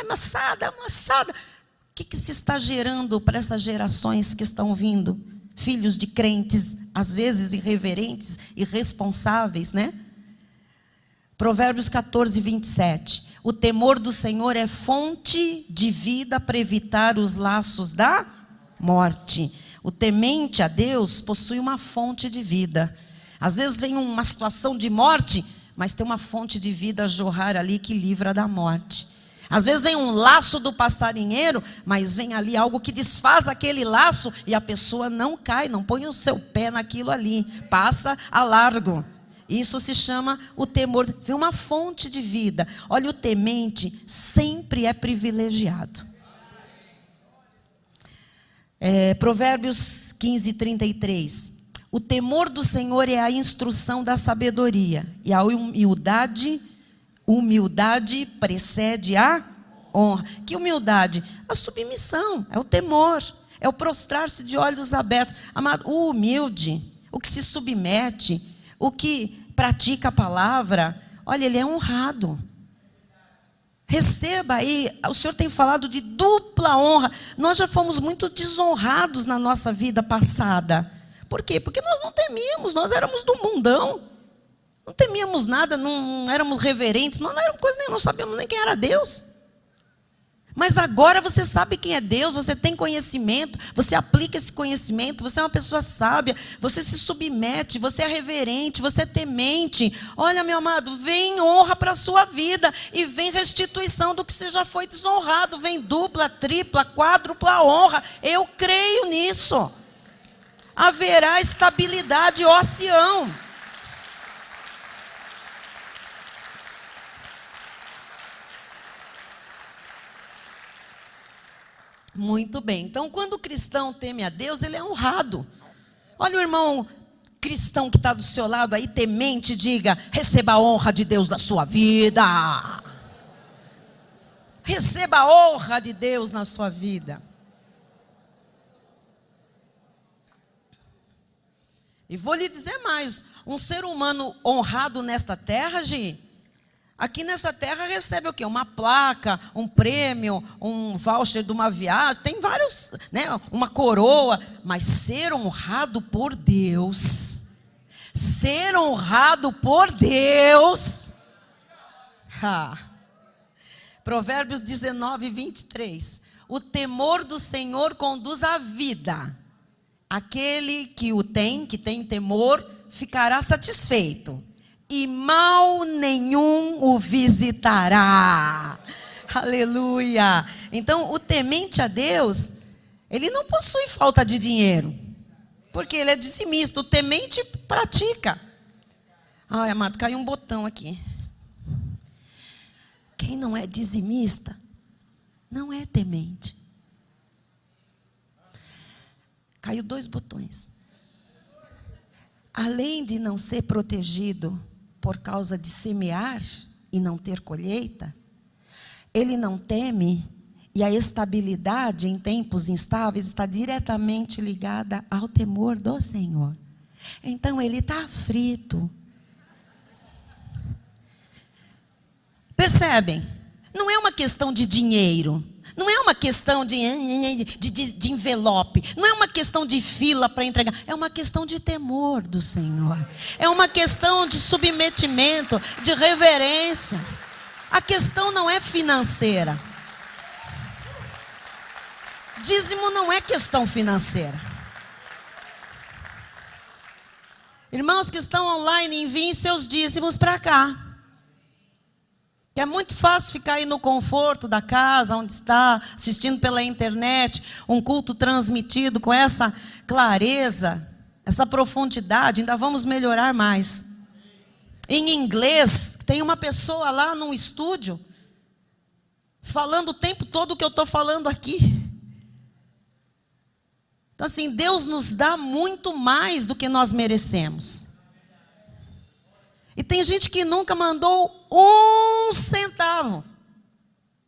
moçada. O que se está gerando para essas gerações que estão vindo? Filhos de crentes, às vezes irreverentes, irresponsáveis, né? Provérbios 14, 27. O temor do Senhor é fonte de vida para evitar os laços da morte. O temente a Deus possui uma fonte de vida. Às vezes vem uma situação de morte, mas tem uma fonte de vida a jorrar ali que livra da morte. Às vezes vem um laço do passarinheiro, mas vem ali algo que desfaz aquele laço e a pessoa não cai, não põe o seu pé naquilo ali, passa a largo. Isso se chama o temor. Vem uma fonte de vida. Olha, o temente sempre é privilegiado. Provérbios 15:33. O temor do Senhor é a instrução da sabedoria, e a humildade precede a honra. Que humildade? A submissão, é o temor, é o prostrar-se de olhos abertos. Amado, o humilde, o que se submete, o que pratica a palavra, olha, ele é honrado. Receba aí, o Senhor tem falado de dupla honra. Nós já fomos muito desonrados na nossa vida passada. Por quê? Porque nós não temíamos, nós éramos do mundão. Não temíamos nada, não éramos reverentes, não éramos coisa nenhuma, não sabíamos nem quem era Deus. Mas agora você sabe quem é Deus, você tem conhecimento, você aplica esse conhecimento, você é uma pessoa sábia, você se submete, você é reverente, você é temente. Olha, meu amado, vem honra para a sua vida e vem restituição do que você já foi desonrado, vem dupla, tripla, quádrupla honra. Eu creio nisso. Haverá estabilidade, ó Sião. Muito bem. Então, quando o cristão teme a Deus, ele é honrado. Olha o irmão cristão que está do seu lado aí, temente, diga: receba a honra de Deus na sua vida. Receba a honra de Deus na sua vida. E vou lhe dizer mais: um ser humano honrado nesta terra, aqui nessa terra recebe o quê? Uma placa, um prêmio, um voucher de uma viagem, tem vários, né? Uma coroa. Mas ser honrado por Deus, Provérbios 19:23. O temor do Senhor conduz à vida. Aquele que tem temor, ficará satisfeito, e mal nenhum o visitará. Aleluia. Então, o temente a Deus, ele não possui falta de dinheiro, porque ele é dizimista. O temente pratica. Ai, amado, caiu um botão aqui. Quem não é dizimista, não é temente. Caiu 2 botões. Além de não ser protegido por causa de semear e não ter colheita, ele não teme, e a estabilidade em tempos instáveis está diretamente ligada ao temor do Senhor. Então ele está aflito. Percebem? Não é uma questão de dinheiro. Não é uma questão de envelope. Não é uma questão de fila para entregar. É uma questão de temor do Senhor. É uma questão de submetimento, de reverência. A questão não é financeira. Dízimo não é questão financeira. Irmãos que estão online, enviem seus dízimos para cá. É muito fácil ficar aí no conforto da casa, onde está, assistindo pela internet, um culto transmitido com essa clareza, essa profundidade. Ainda vamos melhorar mais. Em inglês, tem uma pessoa lá no estúdio, falando o tempo todo o que eu estou falando aqui. Então assim, Deus nos dá muito mais do que nós merecemos. E tem gente que nunca mandou 1 centavo,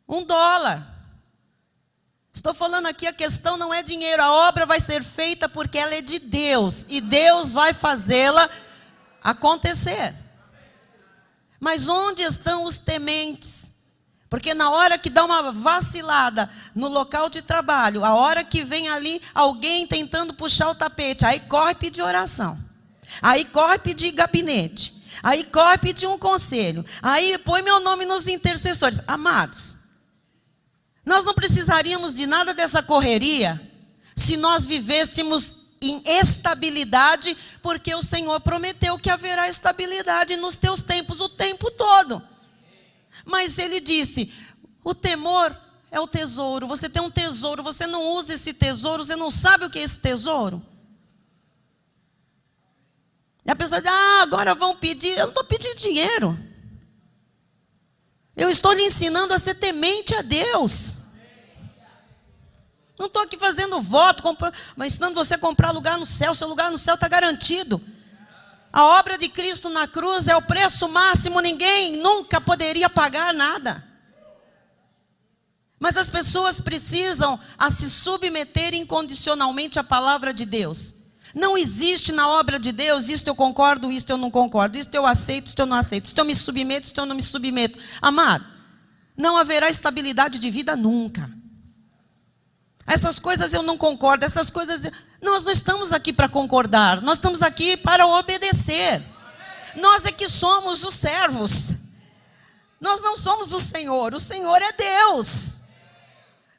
$1. Estou falando aqui, a questão não é dinheiro. A obra vai ser feita porque ela é de Deus. E Deus vai fazê-la acontecer. Mas onde estão os tementes? Porque na hora que dá uma vacilada no local de trabalho, a hora que vem ali alguém tentando puxar o tapete, aí corre pedir oração. Aí corre pedir gabinete. Aí corre pedir um conselho. Aí põe meu nome nos intercessores. Amados, nós não precisaríamos de nada dessa correria se nós vivêssemos em estabilidade, porque o Senhor prometeu que haverá estabilidade nos teus tempos o tempo todo. Mas Ele disse, o temor é o tesouro. Você tem um tesouro, você não usa esse tesouro, você não sabe o que é esse tesouro. E a pessoa diz, agora vão pedir. Eu não estou pedindo dinheiro. Eu estou lhe ensinando a ser temente a Deus. Não estou aqui fazendo voto, mas ensinando você a comprar lugar no céu. Seu lugar no céu está garantido. A obra de Cristo na cruz é o preço máximo. Ninguém nunca poderia pagar nada. Mas as pessoas precisam se submeter incondicionalmente à palavra de Deus. Não existe na obra de Deus, isto eu concordo, isto eu não concordo, isto eu aceito, isto eu não aceito, isto eu me submeto, isto eu não me submeto. Amado, não haverá estabilidade de vida nunca. Essas coisas eu não concordo, essas coisas... Nós não estamos aqui para concordar, nós estamos aqui para obedecer. Nós é que somos os servos. Nós não somos o Senhor é Deus.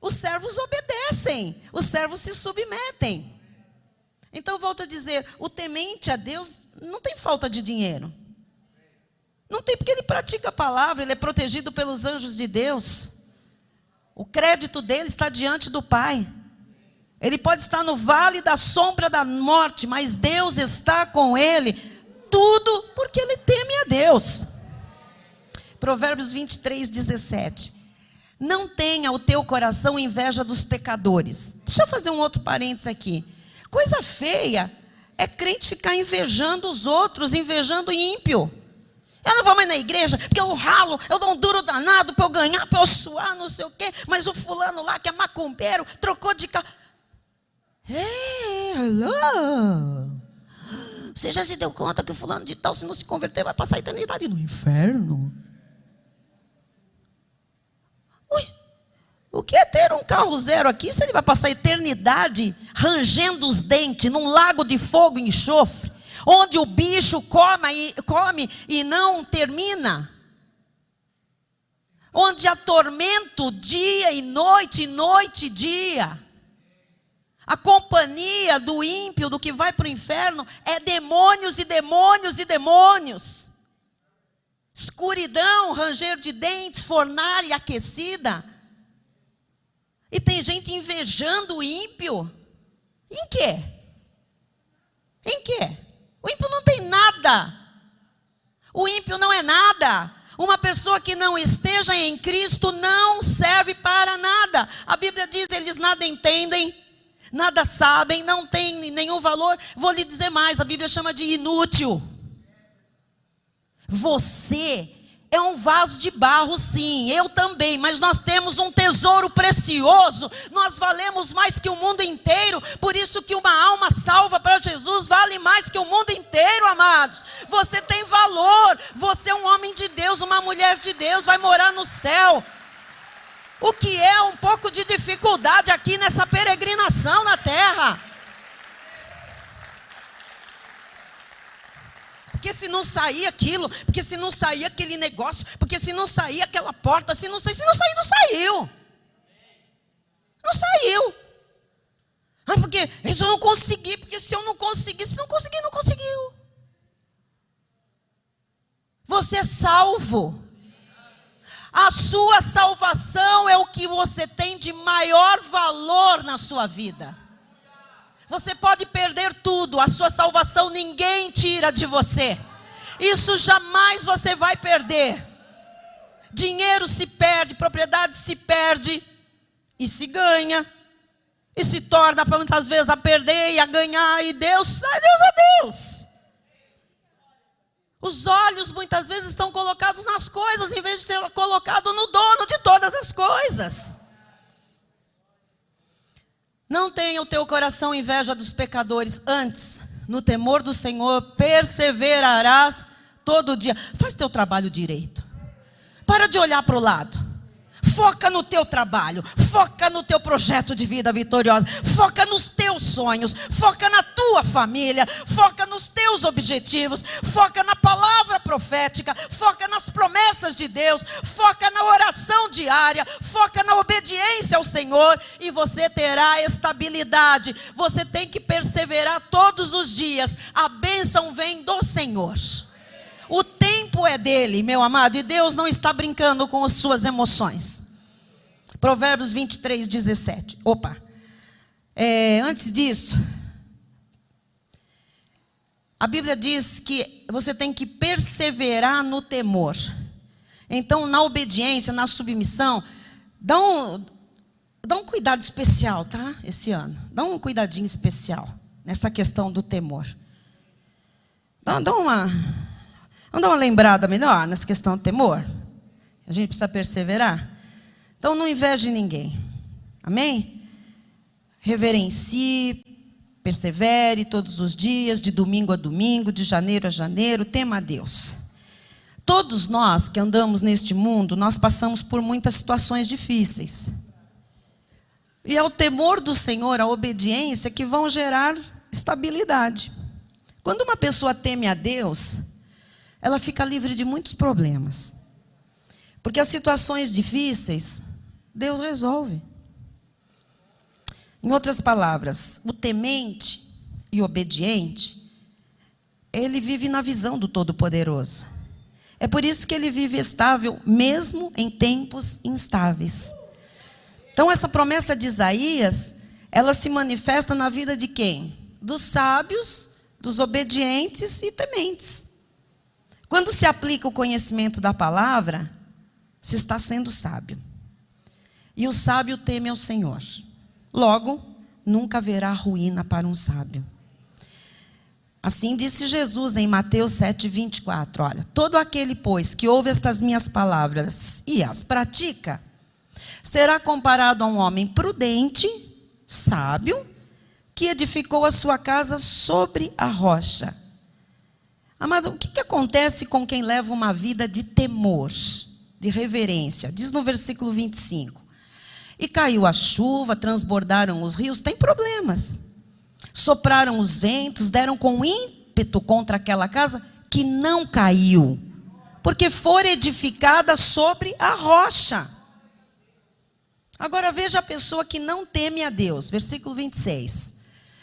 Os servos obedecem, os servos se submetem. Então, eu volto a dizer, o temente a Deus não tem falta de dinheiro. Não tem, porque ele pratica a palavra, ele é protegido pelos anjos de Deus. O crédito dele está diante do Pai. Ele pode estar no vale da sombra da morte, mas Deus está com ele. Tudo porque ele teme a Deus. Provérbios 23, 17. Não tenha o teu coração inveja dos pecadores. Deixa eu fazer um outro parênteses aqui. Coisa feia é crente ficar invejando os outros, invejando o ímpio. Eu não vou mais na igreja, porque eu ralo, eu dou um duro danado para eu ganhar, para eu suar, não sei o quê. Mas o fulano lá, que é macumbeiro, trocou de carro. Hello. Você já se deu conta que o fulano de tal, se não se converter, vai passar a eternidade no inferno? Ui. O que é ter um carro zero aqui, se ele vai passar a eternidade rangendo os dentes num lago de fogo e enxofre, onde o bicho come e não termina, onde há tormento dia e noite e dia. A companhia do ímpio, do que vai para o inferno, é demônios e demônios e demônios. Escuridão, ranger de dentes, fornalha aquecida. E tem gente invejando o ímpio. Em quê? Em quê? O ímpio não tem nada. O ímpio não é nada. Uma pessoa que não esteja em Cristo não serve para nada. A Bíblia diz, eles nada entendem, nada sabem, não têm nenhum valor. Vou lhe dizer mais, a Bíblia chama de inútil. Você é um vaso de barro, sim, eu também, mas nós temos um tesouro precioso, nós valemos mais que o mundo inteiro, por isso que uma alma salva para Jesus vale mais que o mundo inteiro, amados. Você tem valor, você é um homem de Deus, uma mulher de Deus, vai morar no céu. O que é um pouco de dificuldade aqui nessa peregrinação na terra? Porque se não sair aquilo, porque se não sair aquele negócio, porque se não sair aquela porta, se não sair, não saiu. Não saiu. Porque eu não consegui, porque se eu não conseguir, se não conseguir, não conseguiu. Você é salvo. A sua salvação é o que você tem de maior valor na sua vida. Você pode perder tudo, a sua salvação ninguém tira de você. Isso jamais você vai perder. Dinheiro se perde, propriedade se perde e se ganha. E se torna muitas vezes a perder e a ganhar. E Deus é Deus. Os olhos muitas vezes estão colocados nas coisas, em vez de ter colocado no dono de todas as coisas. Não tenha o teu coração inveja dos pecadores, antes, no temor do Senhor, perseverarás todo dia. Faz teu trabalho direito. Para de olhar para o lado. Foca no teu trabalho, foca no teu projeto de vida vitoriosa, foca nos teus sonhos, foca na tua família, foca nos teus objetivos, foca na palavra profética, foca nas promessas de Deus, foca na oração diária, foca na obediência ao Senhor e você terá estabilidade. Você tem que perseverar todos os dias. A bênção vem do Senhor. O tempo é dele, meu amado, e Deus não está brincando com as suas emoções. Provérbios 23, 17. Antes disso, a Bíblia diz que você tem que perseverar no temor. Então, na obediência, na submissão, dá um cuidado especial, tá? Esse ano. Dá um cuidadinho especial nessa questão do temor. Vamos dar uma lembrada melhor nessa questão do temor? A gente precisa perseverar. Então, não inveje ninguém. Amém? Reverencie, persevere todos os dias, de domingo a domingo, de janeiro a janeiro, tema a Deus. Todos nós que andamos neste mundo, nós passamos por muitas situações difíceis. E é o temor do Senhor, a obediência, que vão gerar estabilidade. Quando uma pessoa teme a Deus, ela fica livre de muitos problemas. Porque as situações difíceis, Deus resolve. Em outras palavras, o temente e obediente, ele vive na visão do Todo-Poderoso. É por isso que ele vive estável, mesmo em tempos instáveis. Então, essa promessa de Isaías, ela se manifesta na vida de quem? Dos sábios, dos obedientes e tementes. Quando se aplica o conhecimento da palavra, se está sendo sábio. E o sábio teme ao Senhor. Logo, nunca haverá ruína para um sábio. Assim disse Jesus em Mateus 7:24. Olha, todo aquele, pois, que ouve estas minhas palavras e as pratica, será comparado a um homem prudente, sábio, que edificou a sua casa sobre a rocha. Amado, o que acontece com quem leva uma vida de temor, de reverência? Diz no versículo 25. E caiu a chuva, transbordaram os rios, tem problemas. Sopraram os ventos, deram com ímpeto contra aquela casa que não caiu, porque fora edificada sobre a rocha. Agora veja a pessoa que não teme a Deus, versículo 26.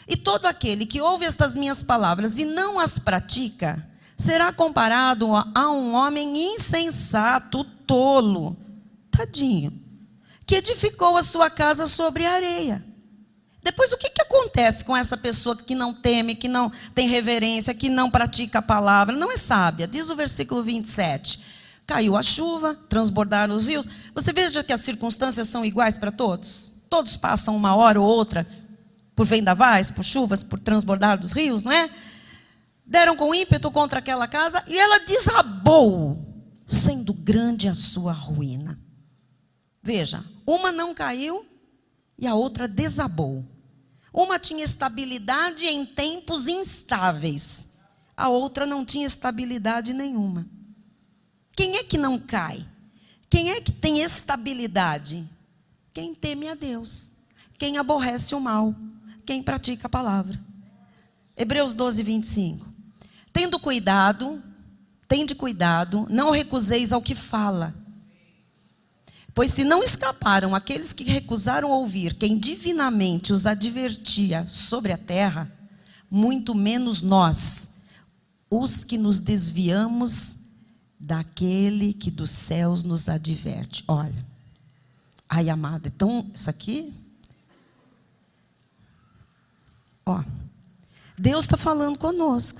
E todo aquele que ouve estas minhas palavras e não as pratica, será comparado a um homem insensato, tolo, tadinho, que edificou a sua casa sobre a areia. Depois, o que acontece com essa pessoa que não teme, que não tem reverência, que não pratica a palavra, não é sábia? Diz o versículo 27. Caiu a chuva, transbordaram os rios. Você veja que as circunstâncias são iguais para todos? Todos passam uma hora ou outra por vendavais, por chuvas, por transbordar dos rios, não é? Deram com ímpeto contra aquela casa e ela desabou, sendo grande a sua ruína. Veja, uma não caiu e a outra desabou. Uma tinha estabilidade em tempos instáveis, a outra não tinha estabilidade nenhuma. Quem é que não cai? Quem é que tem estabilidade? Quem teme a Deus, quem aborrece o mal, quem pratica a palavra. Hebreus 12, 25. Tende cuidado, não recuseis ao que fala. Pois se não escaparam aqueles que recusaram ouvir quem divinamente os advertia sobre a terra, muito menos nós, os que nos desviamos daquele que dos céus nos adverte. Olha, ai amada, então isso aqui, Deus está falando conosco.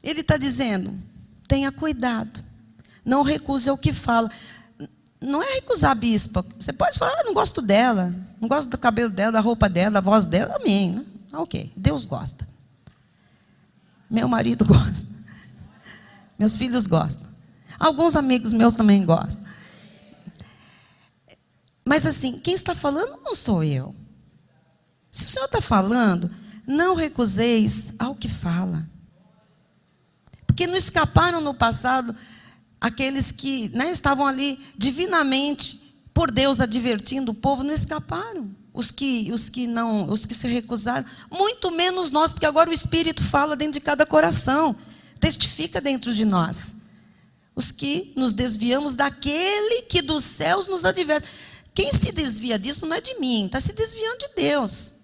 Ele está dizendo, tenha cuidado. Não recuse o que fala. Não é recusar a bispa. Você pode falar, não gosto dela, não gosto do cabelo dela, da roupa dela, da voz dela. Amém, né? Ok, Deus gosta. Meu marido gosta. Meus filhos gostam. Alguns amigos meus também gostam. Mas assim, quem está falando não sou eu. Se o Senhor está falando, não recuseis ao que fala. Porque não escaparam no passado aqueles que, né, estavam ali divinamente por Deus advertindo o povo, não escaparam. Os que se recusaram, muito menos nós, porque agora o Espírito fala dentro de cada coração, testifica dentro de nós. Os que nos desviamos daquele que dos céus nos adverte. Quem se desvia disso não é de mim, está se desviando de Deus.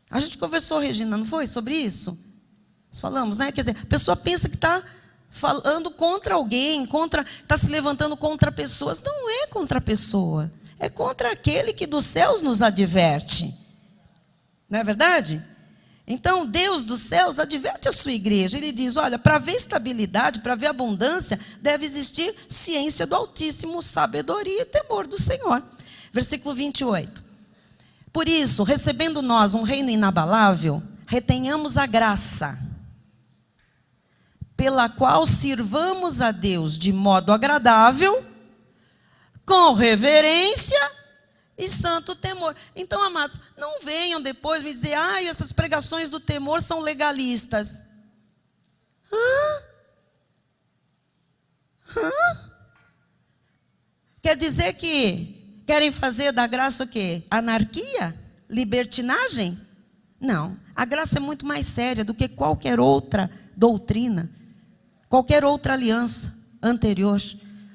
A gente conversou, Regina, não foi, sobre isso? Nós falamos, né? Quer dizer, a pessoa pensa que está falando contra alguém, está se levantando contra pessoas. Não é contra a pessoa, é contra aquele que dos céus nos adverte. Não é verdade? Então, Deus dos céus adverte a sua igreja. Ele diz, olha, para haver estabilidade, para haver abundância, deve existir ciência do Altíssimo, sabedoria e temor do Senhor. Versículo 28. Por isso, recebendo nós um reino inabalável, retenhamos a graça, pela qual sirvamos a Deus de modo agradável, com reverência e santo temor. Então, amados, não venham depois me dizer, essas pregações do temor são legalistas. Quer dizer que querem fazer da graça o quê? Anarquia? Libertinagem? Não. A graça é muito mais séria do que qualquer outra doutrina, qualquer outra aliança anterior.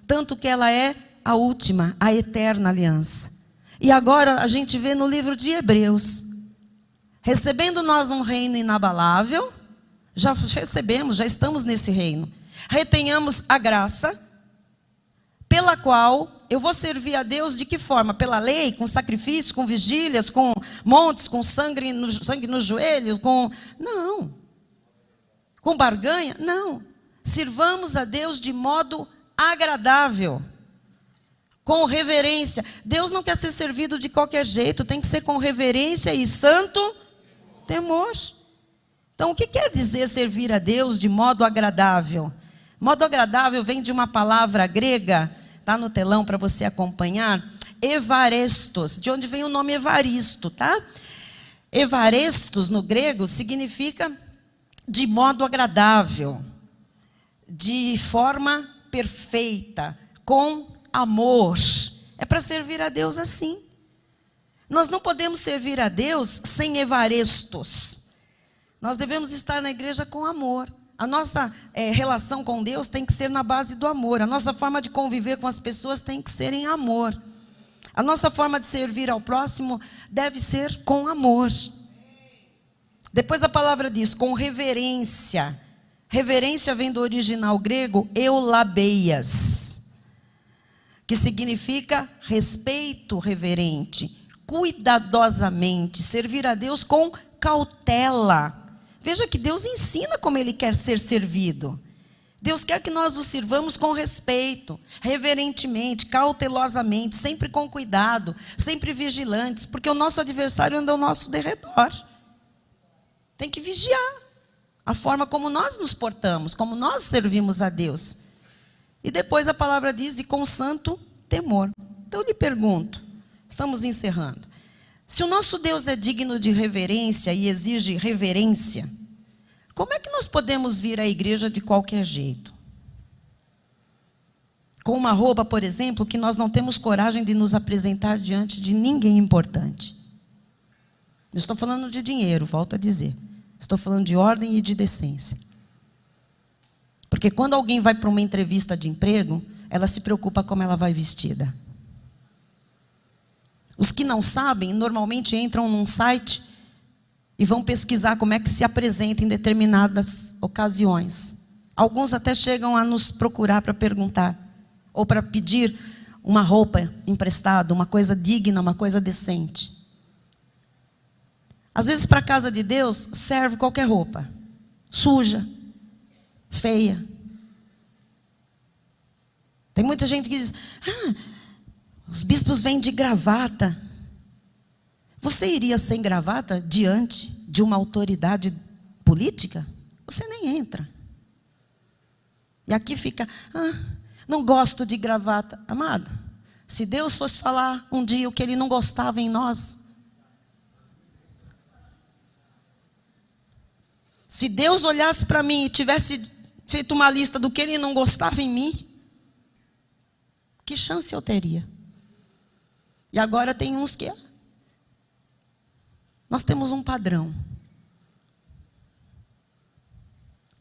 Tanto que ela é a última, a eterna aliança. E agora a gente vê no livro de Hebreus, recebendo nós um reino inabalável, já recebemos, já estamos nesse reino. Retenhamos a graça, pela qual eu vou servir a Deus de que forma? Pela lei, com sacrifícios, com vigílias, com montes, com sangue no joelho, não. Com barganha? Não. Sirvamos a Deus de modo agradável, com reverência. Deus não quer ser servido de qualquer jeito, tem que ser com reverência e santo temor. Então, o que quer dizer servir a Deus de modo agradável? Modo agradável vem de uma palavra grega, está no telão para você acompanhar, evarestos, de onde vem o nome Evaristo, tá? Evarestos, no grego, significa de modo agradável, de forma perfeita, com amor. É para servir a Deus assim. Nós não podemos servir a Deus sem evarestos. Nós devemos estar na igreja com amor. A nossa relação com Deus tem que ser na base do amor. A nossa forma de conviver com as pessoas tem que ser em amor. A nossa forma de servir ao próximo deve ser com amor. Depois a palavra diz, com reverência. Reverência vem do original grego, eulabeias, que significa respeito reverente, cuidadosamente, servir a Deus com cautela. Veja que Deus ensina como Ele quer ser servido. Deus quer que nós o sirvamos com respeito, reverentemente, cautelosamente, sempre com cuidado, sempre vigilantes, porque o nosso adversário anda ao nosso derredor. Tem que vigiar a forma como nós nos portamos, como nós servimos a Deus. E depois a palavra diz, e com santo temor. Então eu lhe pergunto, estamos encerrando. Se o nosso Deus é digno de reverência e exige reverência, como é que nós podemos vir à igreja de qualquer jeito? Com uma roupa, por exemplo, que nós não temos coragem de nos apresentar diante de ninguém importante. Não estou falando de dinheiro, volto a dizer. Estou falando de ordem e de decência. Porque quando alguém vai para uma entrevista de emprego, ela se preocupa como ela vai vestida. Os que não sabem, normalmente entram num site e vão pesquisar como é que se apresenta em determinadas ocasiões. Alguns até chegam a nos procurar para perguntar, ou para pedir uma roupa emprestada, uma coisa digna, uma coisa decente. Às vezes, para a casa de Deus, serve qualquer roupa, suja, feia. Tem muita gente que diz, os bispos vêm de gravata. Você iria sem gravata diante de uma autoridade política? Você nem entra. E aqui fica, não gosto de gravata. Amado, se Deus fosse falar um dia o que Ele não gostava em nós, se Deus olhasse para mim e tivesse feito uma lista do que Ele não gostava em mim, Que chance eu teria? E agora tem uns que... Nós temos um padrão.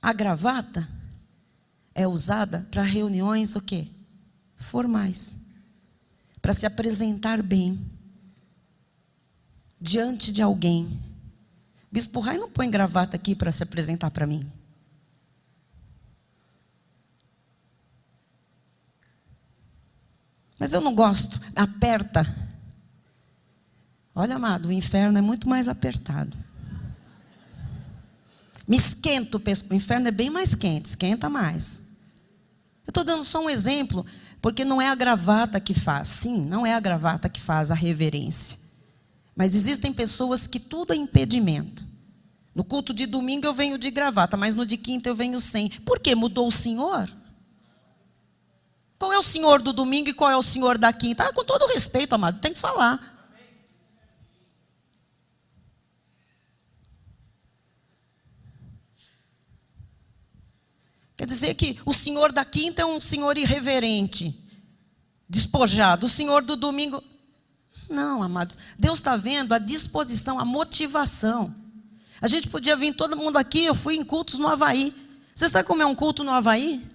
A gravata é usada para reuniões o quê? Formais. Para se apresentar bem diante de alguém. Bispo Rai não põe gravata aqui para se apresentar para mim. Mas eu não gosto. Aperta. Olha, amado, o inferno é muito mais apertado. Me esquenta o pescoço. O inferno é bem mais quente, esquenta mais. Eu estou dando só um exemplo, porque não é a gravata que faz. Sim, não é a gravata que faz a reverência. Mas existem pessoas que tudo é impedimento. No culto de domingo eu venho de gravata, mas no de quinta eu venho sem. Por quê? Mudou o senhor? Qual é o senhor do domingo e qual é o senhor da quinta? Ah, com todo respeito, amado, tem que falar. Quer dizer que o senhor da quinta é um senhor irreverente, despojado. O senhor do domingo... Não, amados. Deus está vendo a disposição, a motivação. A gente podia vir todo mundo aqui. Eu fui em cultos no Havaí. Você sabe como é um culto no Havaí?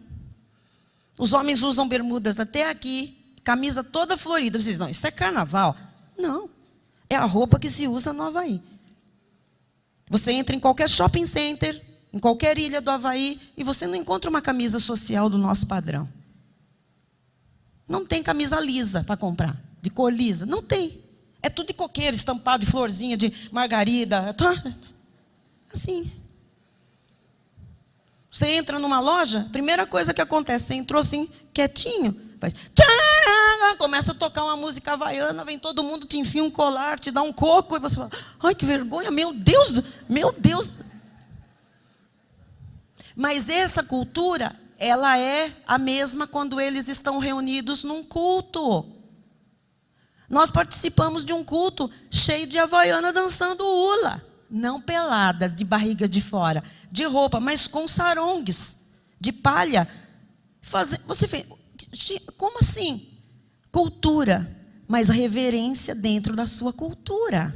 Os homens usam bermudas até aqui, camisa toda florida. Vocês dizem, não, isso é carnaval. Não, é a roupa que se usa no Havaí. Você entra em qualquer shopping center, em qualquer ilha do Havaí, e você não encontra uma camisa social do nosso padrão. Não tem camisa lisa para comprar, de cor lisa. Não tem. É tudo de coqueiro, estampado de florzinha, de margarida. Assim. Você entra numa loja, primeira coisa que acontece, você entrou assim, quietinho, faz tcharam, começa a tocar uma música havaiana, vem todo mundo, te enfia um colar, te dá um coco, e você fala, ai que vergonha, meu Deus, meu Deus. Mas essa cultura, ela é a mesma quando eles estão reunidos num culto. Nós participamos de um culto cheio de havaiana dançando hula. Não peladas, de barriga de fora, de roupa, mas com sarongues, de palha. Você fez, como assim? Cultura, mas reverência dentro da sua cultura.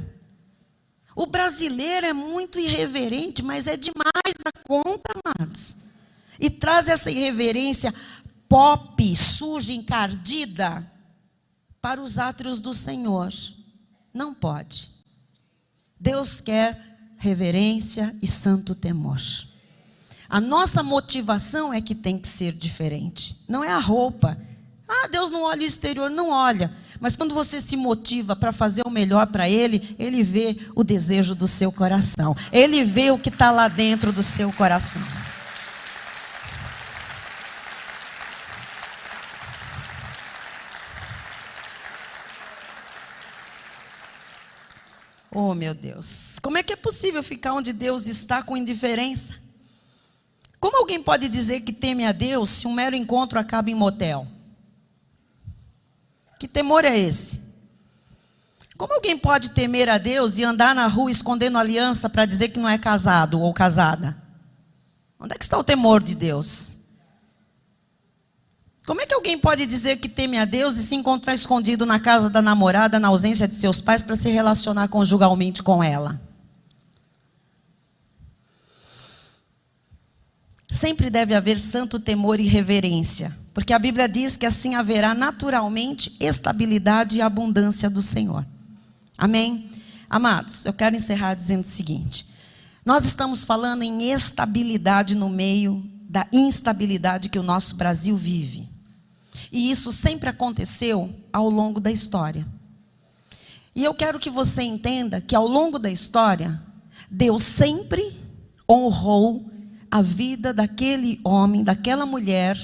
O brasileiro é muito irreverente, mas é demais da conta, amados. E traz essa irreverência pop, suja, encardida, para os átrios do Senhor. Não pode. Deus quer reverência e santo temor. A nossa motivação é que tem que ser diferente. Não é a roupa. Ah, Deus não olha o exterior, não olha. Mas quando você se motiva para fazer o melhor para Ele, Ele vê o desejo do seu coração. Ele vê o que está lá dentro do seu coração. Oh, meu Deus. Como é que é possível ficar onde Deus está com indiferença? Como alguém pode dizer que teme a Deus se um mero encontro acaba em motel? Que temor é esse? Como alguém pode temer a Deus e andar na rua escondendo aliança para dizer que não é casado ou casada? Onde é que está o temor de Deus? Como é que alguém pode dizer que teme a Deus e se encontrar escondido na casa da namorada, na ausência de seus pais, para se relacionar conjugalmente com ela? Sempre deve haver santo temor e reverência, porque a Bíblia diz que assim haverá naturalmente estabilidade e abundância do Senhor. Amém? Amados, eu quero encerrar dizendo o seguinte: nós estamos falando em estabilidade no meio da instabilidade que o nosso Brasil vive. E isso sempre aconteceu ao longo da história. E eu quero que você entenda que ao longo da história, Deus sempre honrou a vida daquele homem, daquela mulher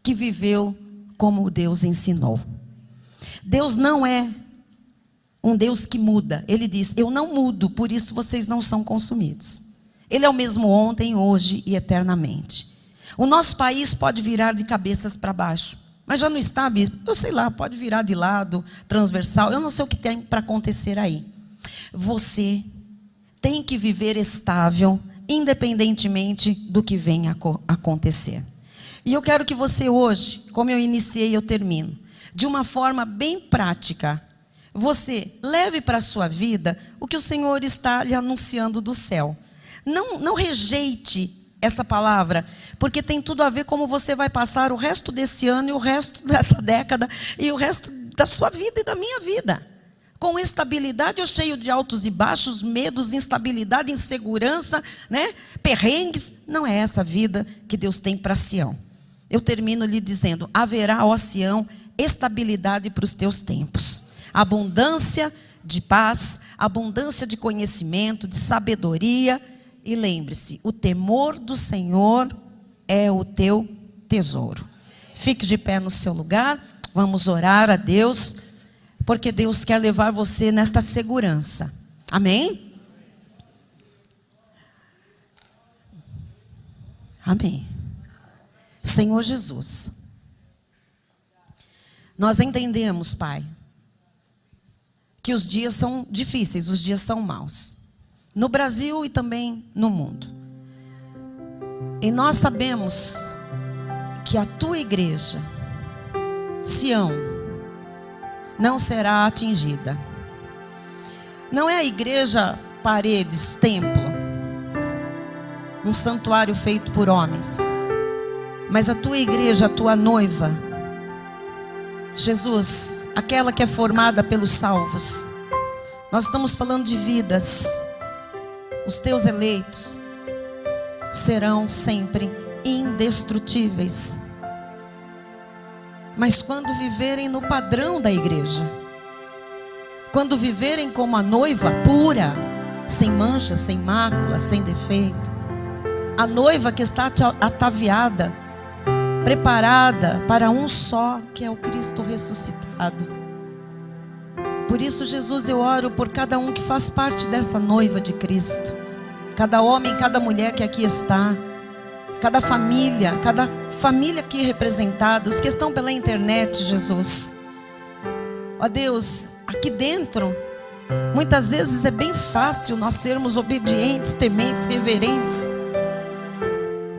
que viveu como Deus ensinou. Deus não é um Deus que muda. Ele diz, eu não mudo, por isso vocês não são consumidos. Ele é o mesmo ontem, hoje e eternamente. O nosso país pode virar de cabeças para baixo. Mas já não está, bispo? Eu sei lá, pode virar de lado, transversal. Eu não sei o que tem para acontecer aí. Você tem que viver estável, independentemente do que venha a acontecer. E eu quero que você hoje, como eu iniciei, eu termino. de uma forma bem prática, você leve para a sua vida o que o Senhor está lhe anunciando do céu. Não rejeite essa palavra, porque tem tudo a ver como você vai passar o resto desse ano e o resto dessa década e o resto da sua vida e da minha vida. Com estabilidade ou cheio de altos e baixos, medos, instabilidade, insegurança, né? Perrengues. Não é essa vida que Deus tem para Sião. Eu termino lhe dizendo: haverá, ó Sião, estabilidade para os teus tempos. Abundância de paz, abundância de conhecimento, de sabedoria. E lembre-se, o temor do Senhor é o teu tesouro. Fique de pé no seu lugar, vamos orar a Deus, porque Deus quer levar você nesta segurança. Amém? Amém. Senhor Jesus, nós entendemos, Pai, que os dias são difíceis, os dias são maus. No Brasil e também no mundo. E nós sabemos que a tua igreja, Sião, não será atingida. Não é a igreja paredes, templo, um santuário feito por homens, mas a tua igreja, a tua noiva, Jesus, aquela que é formada pelos salvos. Nós estamos falando de vidas. Os teus eleitos serão sempre indestrutíveis. Mas quando viverem no padrão da igreja, quando viverem como a noiva pura, sem mancha, sem mácula, sem defeito, a noiva que está ataviada, preparada para um só, que é o Cristo ressuscitado. Por isso, Jesus, eu oro por cada um que faz parte dessa noiva de Cristo. Cada homem, cada mulher que aqui está. Cada família aqui representada. Os que estão pela internet, Jesus. Ó Deus, aqui dentro, muitas vezes é bem fácil nós sermos obedientes, tementes, reverentes.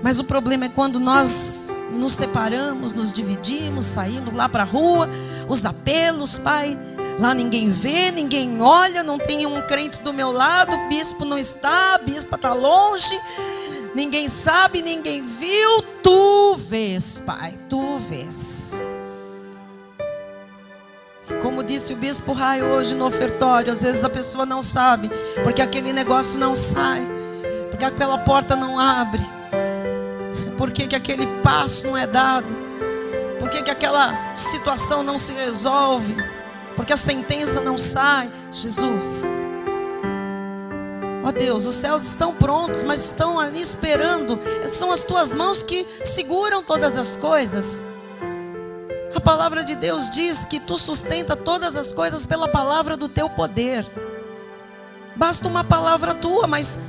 Mas o problema é quando nós nos separamos, nos dividimos, saímos lá para a rua, os apelos, Pai. Lá ninguém vê, ninguém olha, não tem um crente do meu lado, o bispo não está, a bispa está longe, ninguém sabe, ninguém viu. Tu vês, Pai, tu vês. Como disse o bispo Rai hoje no ofertório, às vezes a pessoa não sabe, porque aquele negócio não sai, porque aquela porta não abre, porque que aquele passo não é dado, porque que aquela situação não se resolve, porque a sentença não sai. Jesus, ó Deus, os céus estão prontos, mas estão ali esperando. São as tuas mãos que seguram todas as coisas. A palavra de Deus diz que tu sustenta todas as coisas pela palavra do teu poder. Basta uma palavra tua, mas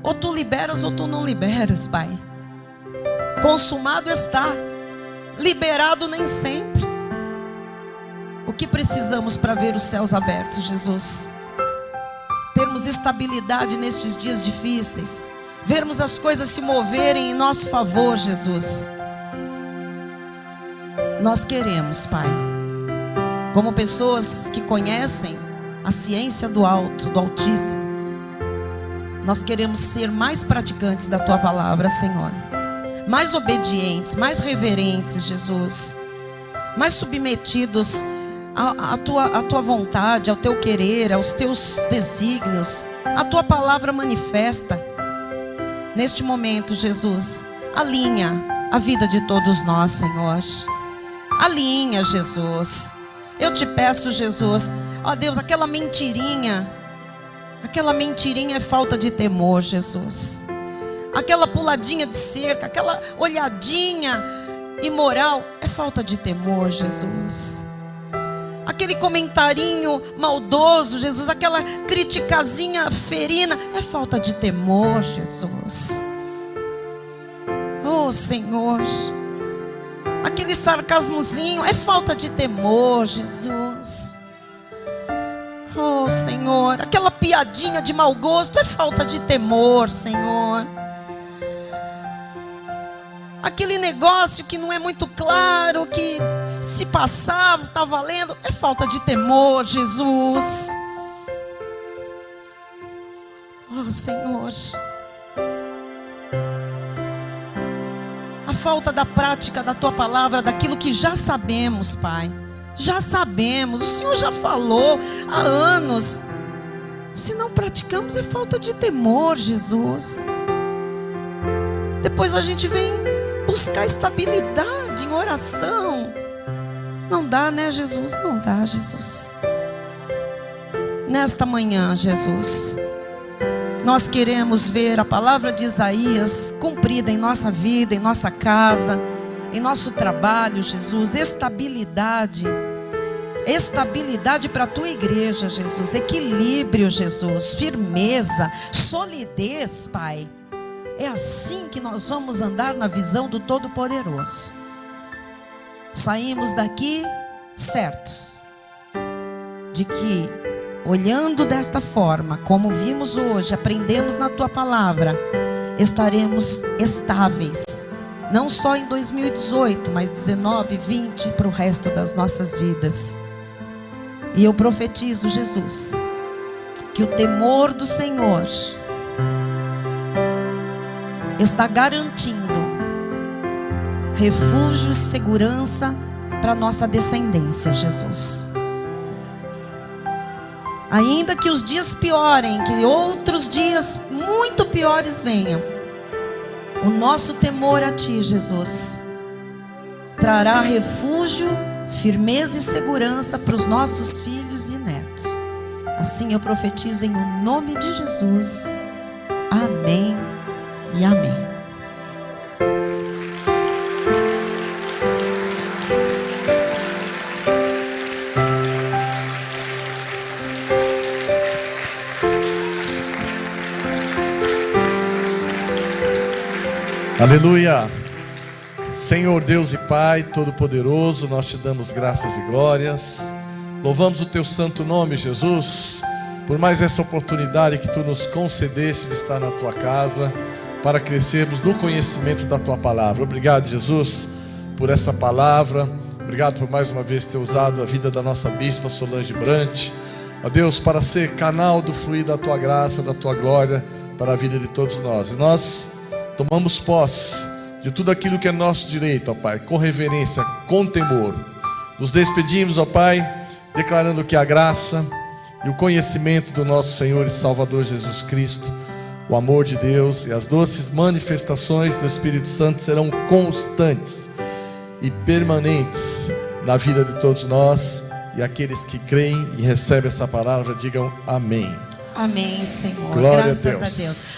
ou tu liberas ou tu não liberas, Pai. Consumado está, liberado nem sempre. O que precisamos para ver os céus abertos, Jesus? Termos estabilidade nestes dias difíceis, vermos as coisas se moverem em nosso favor, Jesus. Nós queremos, Pai, como pessoas que conhecem a ciência do alto, do Altíssimo, nós queremos ser mais praticantes da tua palavra, Senhor, mais obedientes, mais reverentes, Jesus, mais submetidos à tua vontade, ao teu querer, aos teus desígnios. A tua palavra manifesta. Neste momento, Jesus, alinha a vida de todos nós, Senhor. Alinha, Jesus. Eu te peço, Jesus, ó Deus, aquela mentirinha é falta de temor, Jesus. Aquela puladinha de cerca, aquela olhadinha imoral é falta de temor, Jesus. Aquele comentarinho maldoso, Jesus, aquela criticazinha ferina é falta de temor, Jesus. Oh, Senhor, aquele sarcasmozinho é falta de temor, Jesus. Oh, Senhor, aquela piadinha de mau gosto é falta de temor, Senhor. aquele negócio que não é muito claro, que se passar está valendo, é falta de temor, Jesus. Oh, Senhor, a falta da prática da Tua palavra, daquilo que já sabemos, Pai. Já sabemos, o Senhor já falou há anos. Se não praticamos, é falta de temor, Jesus. Depois a gente vem buscar estabilidade em oração. Não dá, né, Jesus? Não dá, Jesus. Nesta manhã, Jesus, nós queremos ver a palavra de Isaías cumprida em nossa vida, em nossa casa, em nosso trabalho, Jesus. Estabilidade para a Tua igreja, Jesus. Equilíbrio, Jesus. Firmeza, solidez, Pai. É assim que nós vamos andar na visão do Todo-Poderoso. Saímos daqui certos de que, olhando desta forma, como vimos hoje, aprendemos na Tua palavra, estaremos estáveis, não só em 2018, mas 19, 20, para o resto das nossas vidas. E eu profetizo, Jesus, que o temor do Senhor está garantindo refúgio e segurança para nossa descendência, Jesus. Ainda que os dias piorem, que outros dias muito piores venham, o nosso temor a Ti, Jesus, trará refúgio, firmeza e segurança para os nossos filhos e netos. Assim eu profetizo em o nome de Jesus. Amém e amém. Aleluia. Senhor Deus e Pai Todo-Poderoso, nós Te damos graças e glórias. Louvamos o Teu santo nome, Jesus, por mais essa oportunidade que Tu nos concedeste de estar na Tua casa, para crescermos no conhecimento da Tua palavra. Obrigado, Jesus, por essa palavra. Obrigado por mais uma vez ter usado a vida da nossa bispa Solange Brant, ó Deus, para ser canal do fluir da Tua graça, da Tua glória para a vida de todos nós. E nós tomamos posse de tudo aquilo que é nosso direito, ó Pai, com reverência, com temor. Nos despedimos, ó Pai, declarando que a graça e o conhecimento do nosso Senhor e Salvador Jesus Cristo, o amor de Deus e as doces manifestações do Espírito Santo serão constantes e permanentes na vida de todos nós. E aqueles que creem e recebem essa palavra, digam amém. Amém, Senhor. Glória Graças a Deus. a Deus.